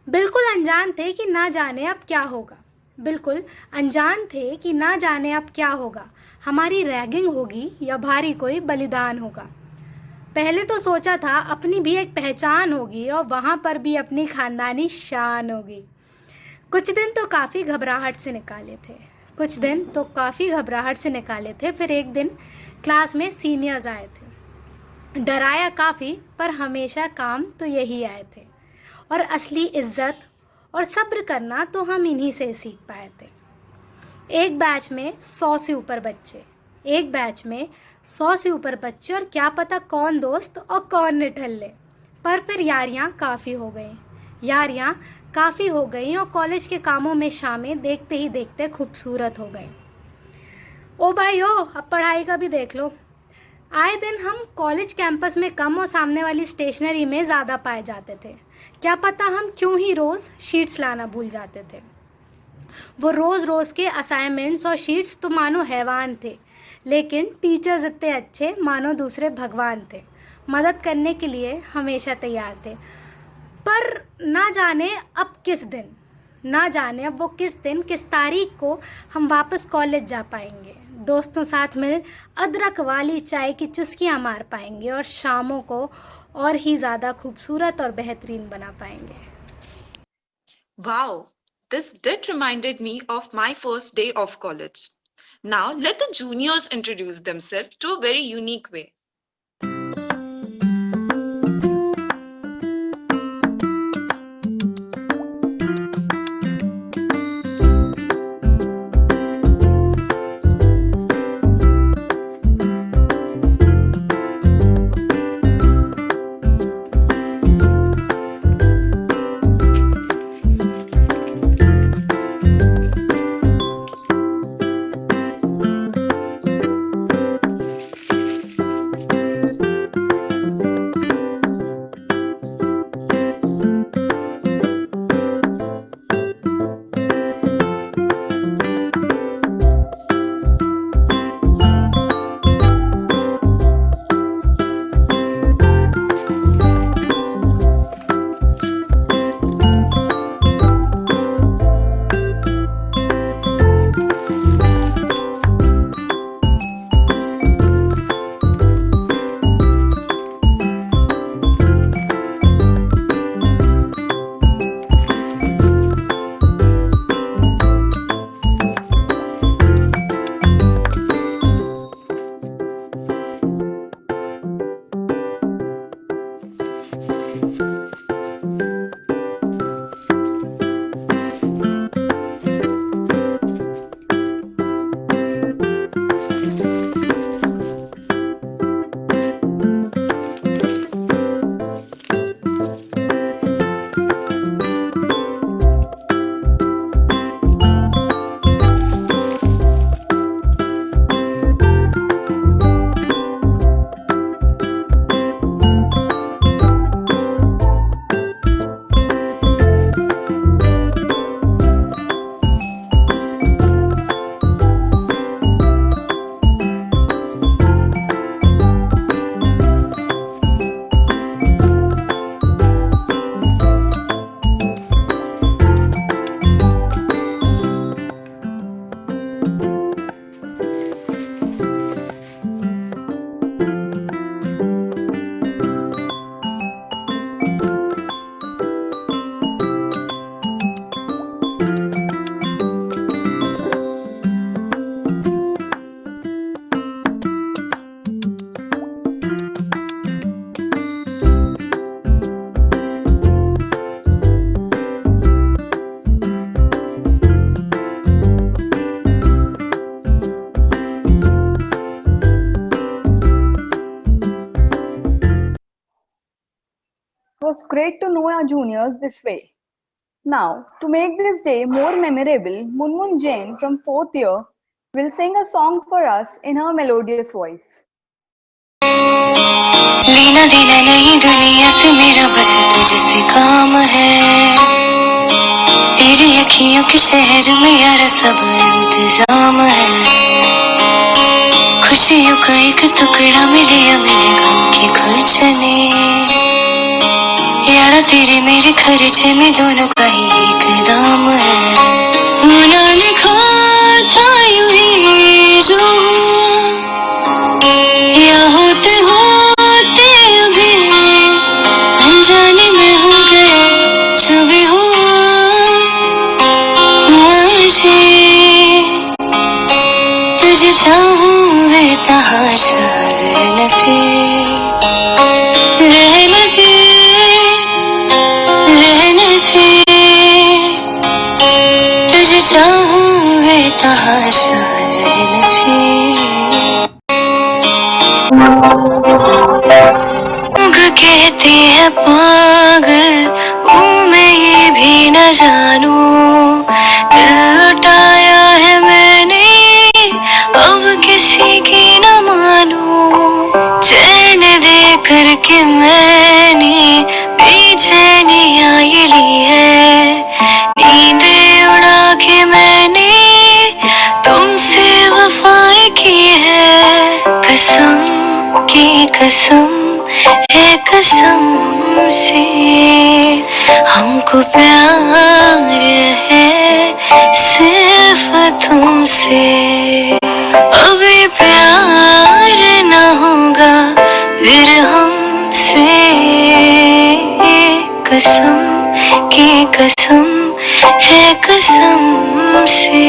बिल्कुल अनजान थे कि ना जाने अब क्या होगा, बिल्कुल अनजान थे कि ना जाने अब क्या होगा, हमारी रैगिंग होगी या भारी कोई बलिदान होगा। पहले तो सोचा था अपनी भी एक पहचान होगी और वहाँ पर भी अपनी खानदानी शान होगी। कुछ दिन तो काफ़ी घबराहट से निकाले थे, फिर एक दिन क्लास में सीनियर्स आए थे। डराया काफ़ी पर हमेशा काम तो यही आए थे और असली इज्जत और सब्र करना तो हम इन्हीं से सीख पाए थे। एक बैच में 100 से ऊपर बच्चे और क्या पता कौन दोस्त और कौन निठल्ले, पर फिर यारियाँ काफ़ी हो गई और कॉलेज के कामों में शामें देखते ही देखते खूबसूरत हो गए। ओ भाई ओ, अब पढ़ाई का भी देख लो। आए दिन हम कॉलेज कैंपस में कम और सामने वाली स्टेशनरी में ज़्यादा पाए जाते थे। क्या पता हम क्यों ही रोज़ शीट्स लाना भूल जाते थे। वो रोज़ के असाइनमेंट्स और शीट्स तो मानो हैवान थे, लेकिन टीचर्स इतने अच्छे मानो दूसरे भगवान थे, मदद करने के लिए हमेशा तैयार थे। पर ना जाने अब वो किस दिन किस तारीख को हम वापस कॉलेज जा पाएंगे, दोस्तों साथ मिल अदरक वाली चाय की चुस्कियां मार पाएंगे और शामों को और ही ज़्यादा खूबसूरत और बेहतरीन बना पाएंगे। Wow, this did reminded me of my first day of college. Now let the juniors introduce themselves to a very unique way. great to know our juniors this way. Now, to make this day more memorable, Munmun Jain from 4th year will sing a song for us in her melodious voice. लेना देना नहीं दुनिया से मेरा बस तुझसे काम है तेरी अखियों के शहर में यारा सब इंतजाम है खुशियों का एक टुकड़ा मिले या मिले गम के खर्चने यारा तेरे मेरे खर्चे में दोनों का ही एक नाम है होना लिखा था यूं ही जो या होते होते अभी अनजाने में हो गया जो भी हुआ मुझे तुझे चाहूं वे तहाशा नसीब रहना से तुझे चाहूं वे तहाशा लोग कहते हैं पागल हूँ मैं ये भी न जानूं दिल लुटाया है मैंने अब किसी की न मानूं चैन दे करके मैंने बेचैनियाँ ये ली है नींदें उड़ा के मैंने तुमसे वफाएं की है कसम की कसम है कसम से हमको प्यार है सिर्फ तुमसे अब ये प्यार न होगा फिर हमसे कसम की कसम है कसम से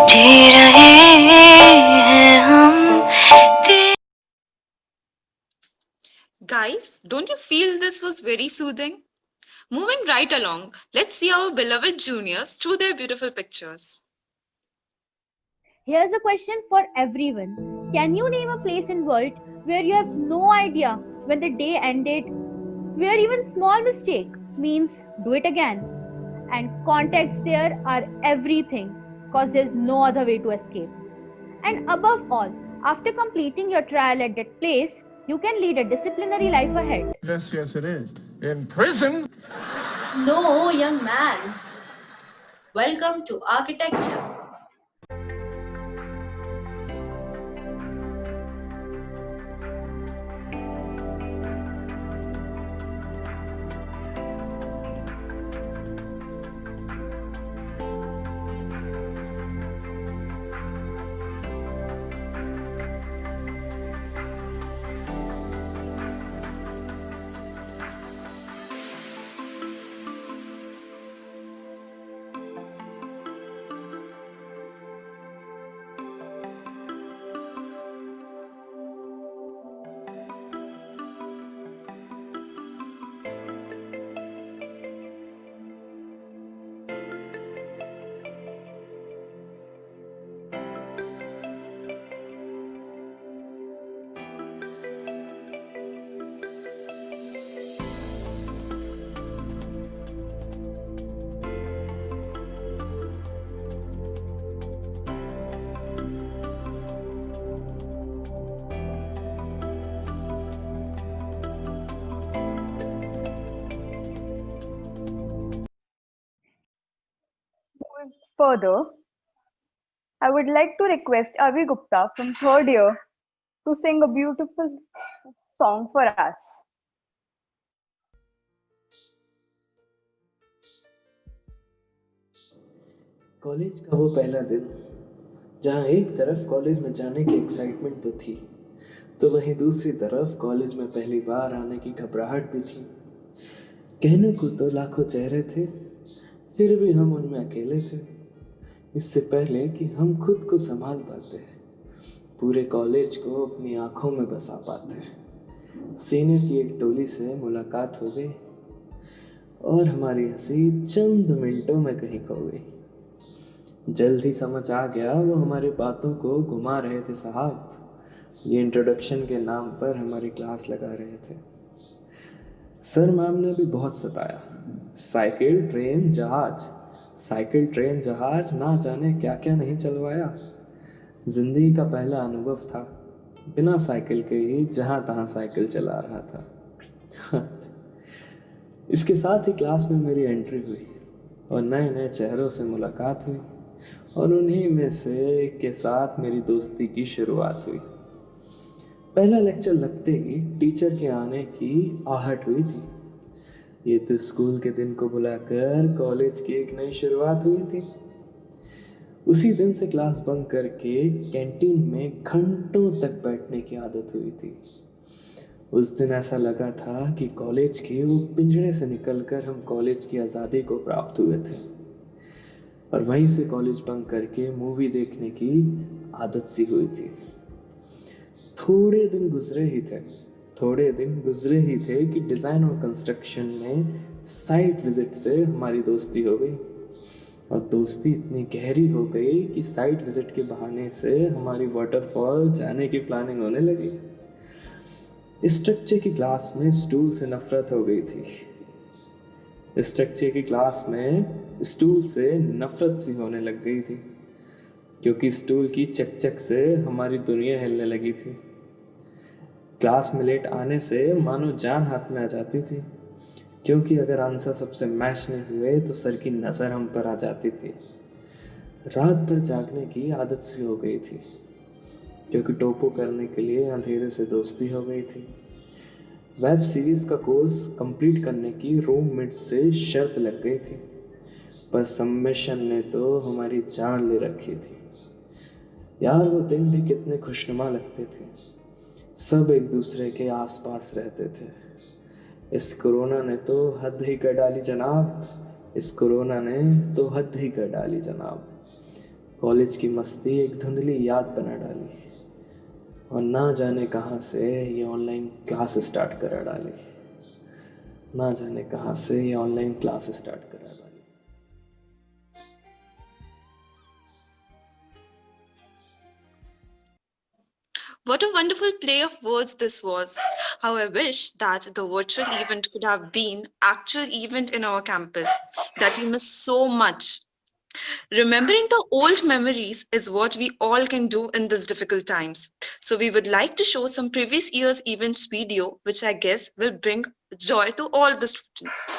जी रहे हैं हम Guys, don't you feel this was very soothing? Moving right along, let's see our beloved juniors through their beautiful pictures. Here's a question for everyone. Can you name a place in world where you have no idea when the day ended, where even small mistake means do it again? And contexts there are everything because there's no other way to escape. And above all, after completing your trial at that place, you can lead a disciplinary life ahead. Yes, it is. In prison? No, young man. Welcome to architecture. Further, I would like to request Avi Gupta from 3rd year to sing a beautiful song for us. College का वो पहला दिन जहाँ एक तरफ college में जाने की एक्साइटमेंट तो थी तो वहीं दूसरी तरफ कॉलेज में पहली बार आने की घबराहट भी थी। कहने को तो लाखों चेहरे थे फिर भी हम उनमें अकेले थे। इससे पहले कि हम खुद को संभाल पाते पूरे कॉलेज को अपनी आंखों में बसा पाते सीनियर की एक टोली से मुलाकात हो गई और हमारी हंसी चंद मिनटों में कहीं खो गई। जल्द ही समझ आ गया वो हमारी बातों को घुमा रहे थे साहब। ये इंट्रोडक्शन के नाम पर हमारी क्लास लगा रहे थे। सर मैम ने भी बहुत सताया, साइकिल ट्रेन जहाज, साइकिल ट्रेन जहाज, ना जाने क्या क्या नहीं चलवाया। जिंदगी का पहला अनुभव था, बिना साइकिल के ही जहाँ तहाँ साइकिल चला रहा था। इसके साथ ही क्लास में मेरी एंट्री हुई और नए नए चेहरों से मुलाकात हुई और उन्हीं में से एक के साथ मेरी दोस्ती की शुरुआत हुई। पहला लेक्चर लगते ही टीचर के आने की आहट हुई थी। ये तो स्कूल के दिन को बुलाकर कॉलेज की एक नई शुरुआत हुई थी। उसी दिन से क्लास बंक करके कैंटीन में घंटों तक बैठने की आदत हुई थी। उस दिन ऐसा लगा था कि कॉलेज के वो पिंजरे से निकलकर हम कॉलेज की आज़ादी को प्राप्त हुए थे और वहीं से कॉलेज बंक करके मूवी देखने की आदत सी हुई थी। थोड़े दिन गुजरे ही थे कि डिज़ाइन और कंस्ट्रक्शन में साइट विजिट से हमारी दोस्ती हो गई और दोस्ती इतनी गहरी हो गई कि साइट विजिट के बहाने से हमारी वाटरफॉल जाने की प्लानिंग होने लगी। स्ट्रक्चर की क्लास में स्टूल से नफरत हो गई थी। स्ट्रक्चर की क्लास में स्टूल से नफरत सी होने लग गई थी क्योंकि स्टूल की चकचक से हमारी दुनिया हिलने लगी थी। क्लास में लेट आने से मानो जान हाथ में आ जाती थी क्योंकि अगर आंसर सबसे मैच नहीं हुए तो सर की नज़र हम पर आ जाती थी। रात भर जागने की आदत सी हो गई थी क्योंकि टोपो करने के लिए अंधेरे से दोस्ती हो गई थी। वेब सीरीज़ का कोर्स कंप्लीट करने की रूममेट से शर्त लग गई थी, पर सबमिशन ने तो हमारी जान ले रखी थी। यार वो दिन भी कितने खुशनुमा लगते थे, सब एक दूसरे के आसपास रहते थे। इस कोरोना ने तो हद ही कर डाली जनाब, इस कोरोना ने तो हद ही कर डाली जनाब। कॉलेज की मस्ती एक धुंधली याद बना डाली और ना जाने कहाँ से ये ऑनलाइन क्लास स्टार्ट करा डाली, ना जाने कहाँ से ये ऑनलाइन क्लास स्टार्ट करा डाली। What a wonderful play of words this was. How I wish that the virtual event could have been actual event in our campus that we miss so much. Remembering the old memories is what we all can do in these difficult times. So we would like to show some previous year's events video, which I guess will bring joy to all the students.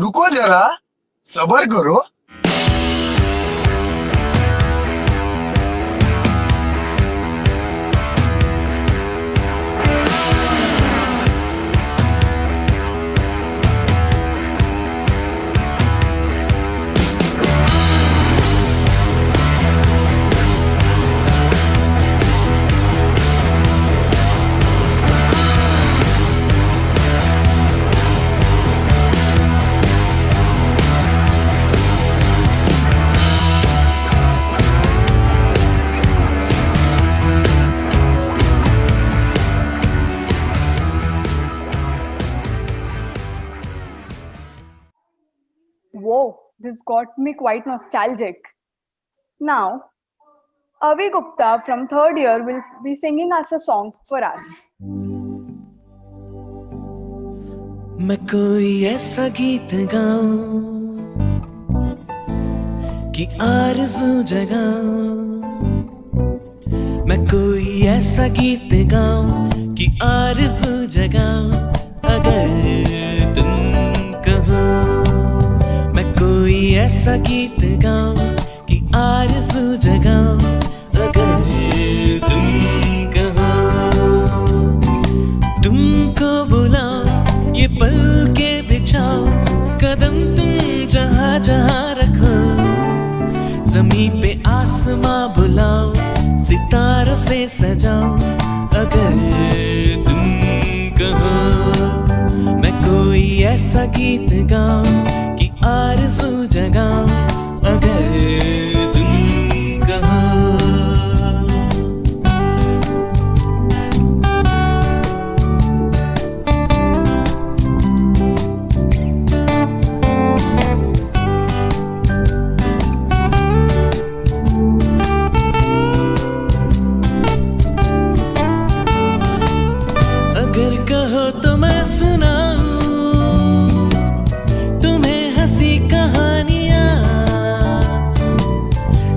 रुको जरा, सबर करो। Whoa, this got me quite nostalgic. Now, Avi Gupta from third year will be singing us a song for us. मैं कोई ऐसा गीत गाऊं कि आरज़ू जगाऊं, मैं कोई ऐसा गीत गाऊं कि आरज़ू जगाऊं, अगर तुम कहो। मैं कोई ऐसा गीत गाऊं कि आरज़ू जगाऊं, अगर तुम कहो। तुमको बुलाऊं, ये पल के बिछाओ, कदम तुम जहाँ जहाँ रखो। ज़मीं पे आसमां बुलाओ, सितारों से सजाओ, अगर तुम कहो। मैं कोई ऐसा गीत गाऊं कि आरज़ू जगाऊं, अगर तुम कहो। अगर कहो तो मैं सुनाऊं तुम्हें हंसी कहानियां,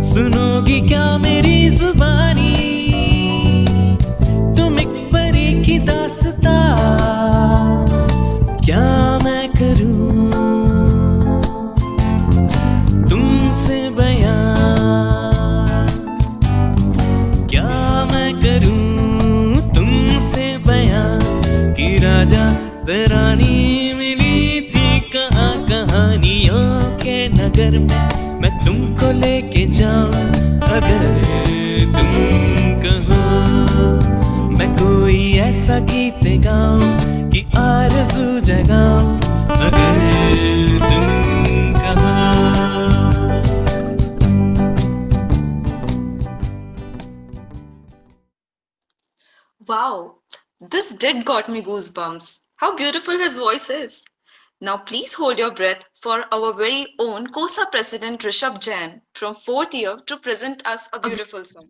सुनोगी क्या मेरी जुबानी, तुम एक परी की दास्तां। क्या मैं करूं तुमसे बयां, क्या मैं करूं तुमसे बयां, कि राजा से रानी मिली थी कहाँ कहानियों के नगर में, मैं तुमको लेके जाऊं, अगर तुम कहो। मैं कोई ऐसा गीत गाऊं कि आरज़ू जगाऊं, अगर तुम कहो। Wow, this did got me goosebumps. How beautiful his voice is. Now please hold your breath for our very own COSA President Rishabh Jain from 4th year to present us a beautiful song.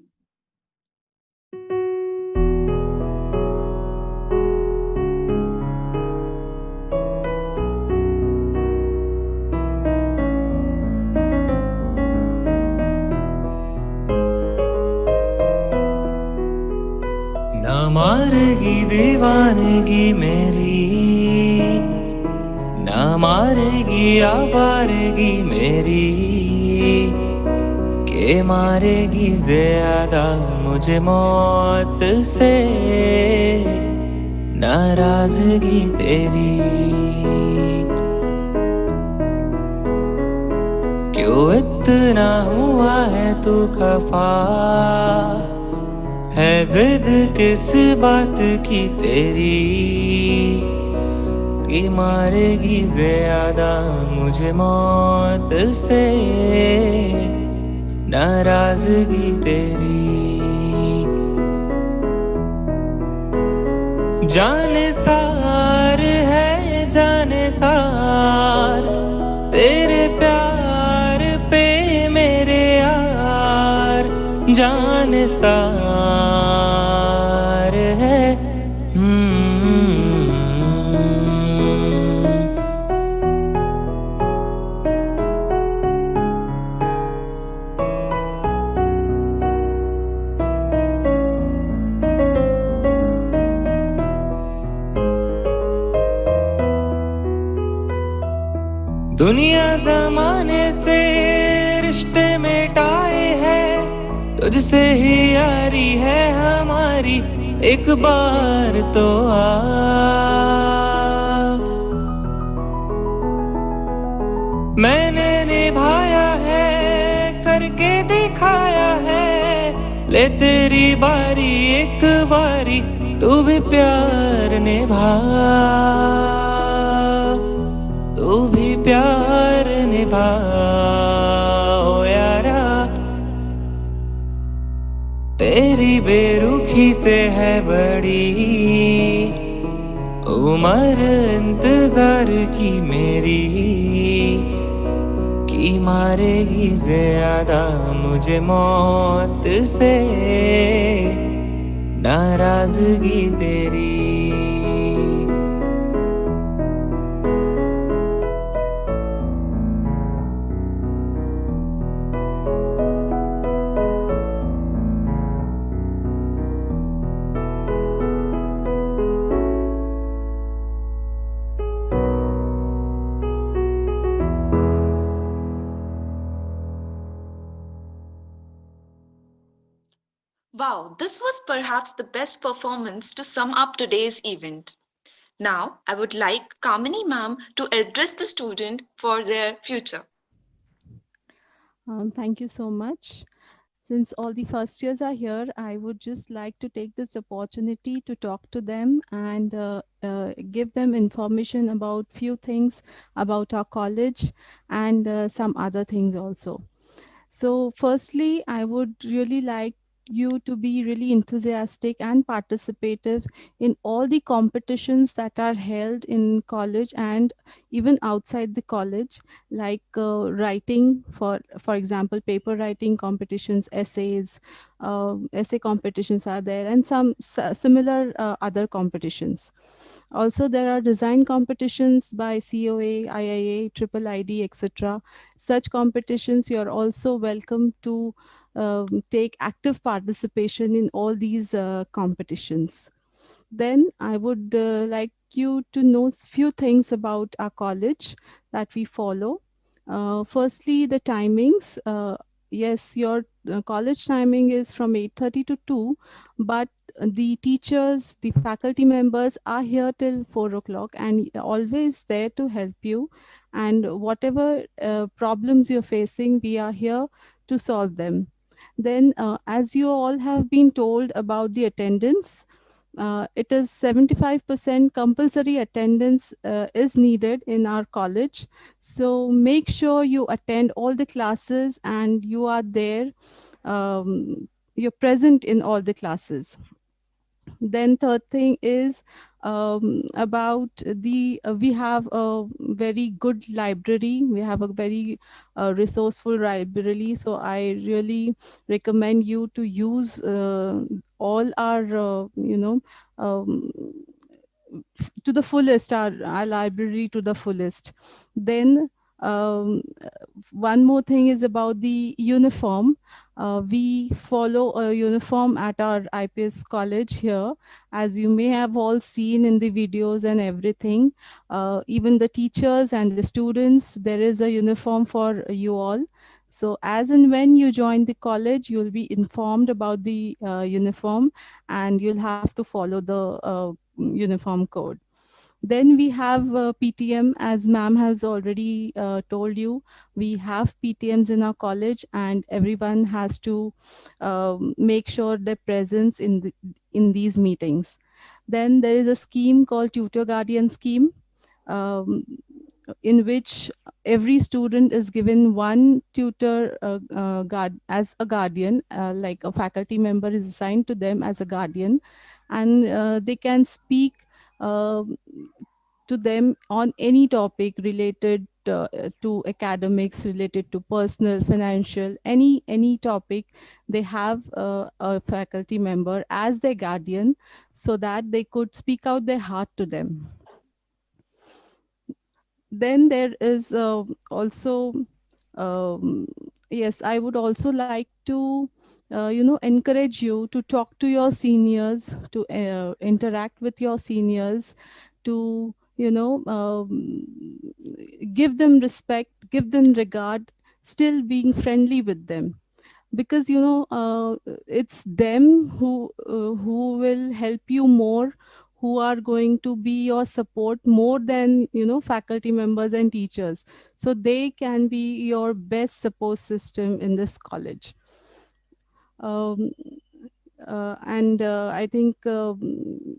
ना मारेगी दीवानगी मेरी, ना मारेगी आवारगी मेरी, के मारेगी ज्यादा मुझे मौत से नाराजगी तेरी। क्यों इतना हुआ है तू खफा, है जिद किस बात की तेरी, कि मारेगी ज्यादा मुझे मौत से नाराजगी तेरी। जाने सार है जाने सार, तेरे प्यार पे मेरे यार, जाने सार है। दुनिया जमाने से रिश्ते मिटाए हैं, तुझसे ही यारी है हमारी, एक बार तो आ। मैंने निभाया है, करके दिखाया है, ले तेरी बारी एक बारी, तू भी प्यार निभा, तू भी प्यार निभा ओ यारा। तेरी बेरुखी से है बड़ी उम्र इंतजार की मेरी, की मारेगी ज्यादा मुझे मौत से नाराजगी तेरी। Wow, this was perhaps the best performance to sum up today's event. Now, I would like Kamini ma'am to address the student for their future. Thank you so much. Since all the first years are here, I would just like to take this opportunity to talk to them and give them information about few things about our college and some other things also. So firstly, I would really like you to be really enthusiastic and participative in all the competitions that are held in college and even outside the college, like writing, for example, paper writing competitions, essays, essay competitions are there, and some similar other competitions. Also, there are design competitions by COA, IIA, Triple ID, etc. Such competitions, you're also welcome to take active participation in all these competitions. Then I would like you to know few things about our college that we follow. Firstly, the timings. Yes, your college timing is from 8:30 to 2, but the teachers, the faculty members are here till 4 o'clock and always there to help you. And whatever problems you're facing, we are here to solve them. Then, as you all have been told about the attendance, it is 75% compulsory attendance is needed in our college. So make sure you attend all the classes and you are there. You're present in all the classes. Then third thing is about the we have a very good library, we have a very resourceful library, so I really recommend you to use all our to the fullest, our library to the fullest. Then one more thing is about the uniform. We follow a uniform at our IPS college here, as you may have all seen in the videos and everything. Even the teachers and the students, there is a uniform for you all. So as and when you join the college, you'll be informed about the uniform and you'll have to follow the uniform code. Then we have PTM, as ma'am has already told you. We have PTMs in our college, and everyone has to make sure their presence in these meetings. Then there is a scheme called Tutor Guardian Scheme, in which every student is given one tutor as a guardian, like a faculty member is assigned to them as a guardian, and they can speak to them on any topic related to academics, related to personal, financial, any topic. They have a faculty member as their guardian so that they could speak out their heart to them. Then there is also yes, I would also like to encourage you to talk to your seniors, to interact with your seniors, to give them respect, give them regard, still being friendly with them, because it's them who will help you more, who are going to be your support more than faculty members and teachers. So they can be your best support system in this college. um, and I think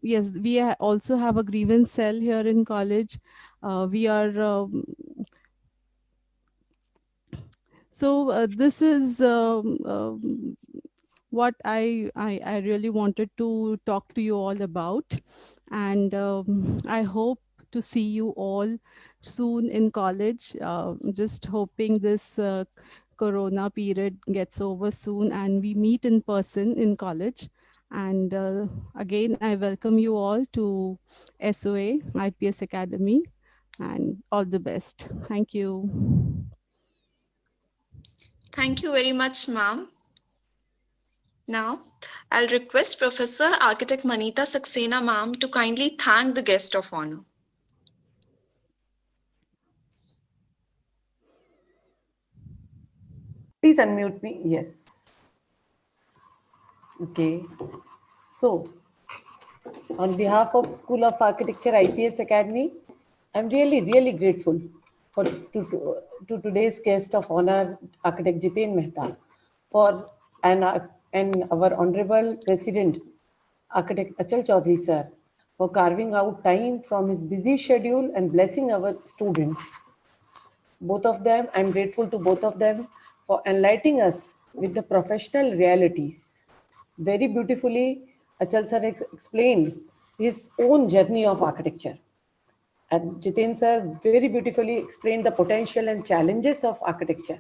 yes, we also have a grievance cell here in college. We are this is what I really wanted to talk to you all about. And I hope to see you all soon in college. Just hoping this corona period gets over soon and we meet in person in college. And again, I welcome you all to SOA IPS Academy, and all the best. Thank you. Thank you very much, ma'am. Now, I'll request Professor Architect Manita Saxena ma'am to kindly thank the guest of honor. Please unmute me. Yes. Okay. So, on behalf of School of Architecture IPS Academy, I'm really grateful to today's guest of honor, Architect Jiten Mehta, and our Honorable President, Architect Achal Chaudhary sir, for carving out time from his busy schedule and blessing our students. Both of them, I'm grateful to both of them for enlightening us with the professional realities. Very beautifully, Achal sir explained his own journey of architecture. And Jiten sir very beautifully explained the potential and challenges of architecture.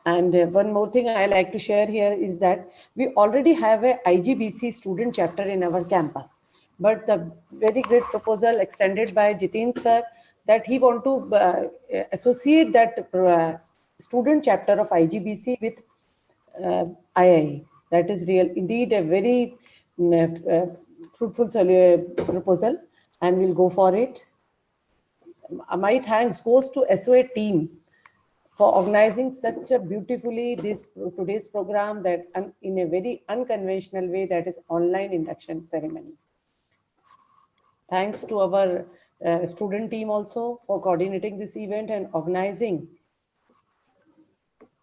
And one more thing I like to share here is that we already have a IGBC student chapter in our campus. But the very great proposal extended by Jiten sir that he want to associate that student chapter of IGBC with IIE. That is indeed a very fruitful proposal, and we'll go for it. My thanks goes to SOA team for organizing such a beautifully today's program that in a very unconventional way, that is online induction ceremony. Thanks to our student team also for coordinating this event and organizing.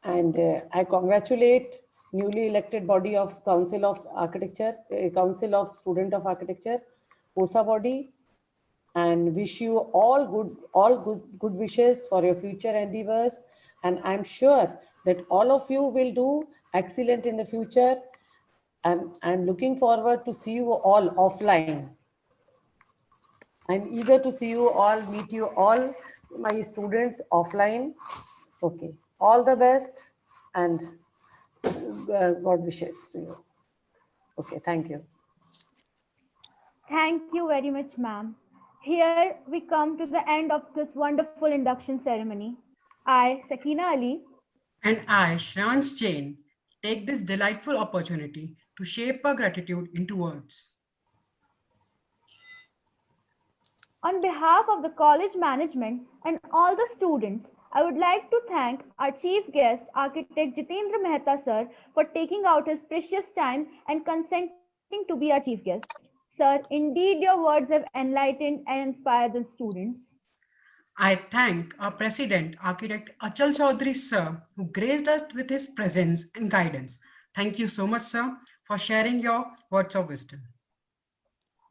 And I congratulate newly elected body of Council of Architecture, Council of Student of Architecture, COSA body, and wish you all good wishes for your future endeavors. And I'm sure that all of you will do excellent in the future. And I'm looking forward to see you all offline. I'm eager to see you all, meet you all, my students offline. Okay, all the best and God wishes to you. Okay, thank you. Thank you very much, ma'am. Here we come to the end of this wonderful induction ceremony. I, Sakina Ali, and I, Shransh Jain, take this delightful opportunity to shape our gratitude into words. On behalf of the college management and all the students, I would like to thank our chief guest, Architect Jitendra Mehta sir, for taking out his precious time and consenting to be our chief guest. Sir, indeed your words have enlightened and inspired the students. I thank our president, Architect Achal Chaudhary sir, who graced us with his presence and guidance. Thank you so much, sir, for sharing your words of wisdom.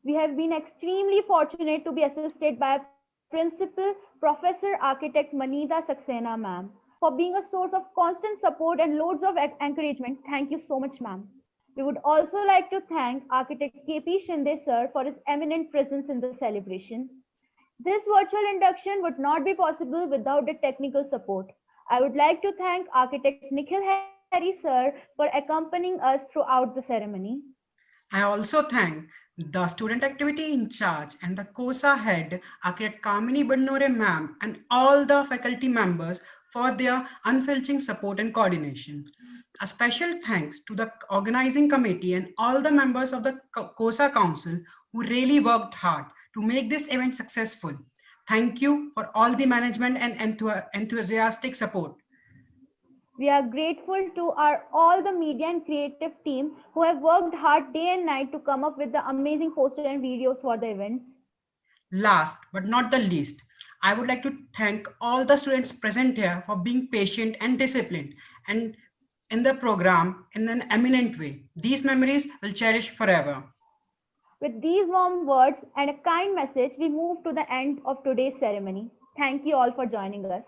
We have been extremely fortunate to be assisted by Principal Professor Architect Manita Saxena ma'am for being a source of constant support and loads of encouragement. Thank you so much, ma'am. We would also like to thank Architect KP Shinde sir for his eminent presence in the celebration. This virtual induction would not be possible without the technical support. I would like to thank Architect Nikhil Harry sir for accompanying us throughout the ceremony. I also thank the student activity in charge and the COSA head, Architect Kamini Badnore ma'am, and all the faculty members for their unflinching support and coordination. A special thanks to the organizing committee and all the members of the COSA council who really worked hard to make this event successful. Thank you for all the management and enthusiastic support. We are grateful to all the media and creative team who have worked hard day and night to come up with the amazing posters and videos for the events. Last but not the least, I would like to thank all the students present here for being patient and disciplined and in the program in an eminent way. These memories will cherish forever. With these warm words and a kind message, we move to the end of today's ceremony. Thank you all for joining us.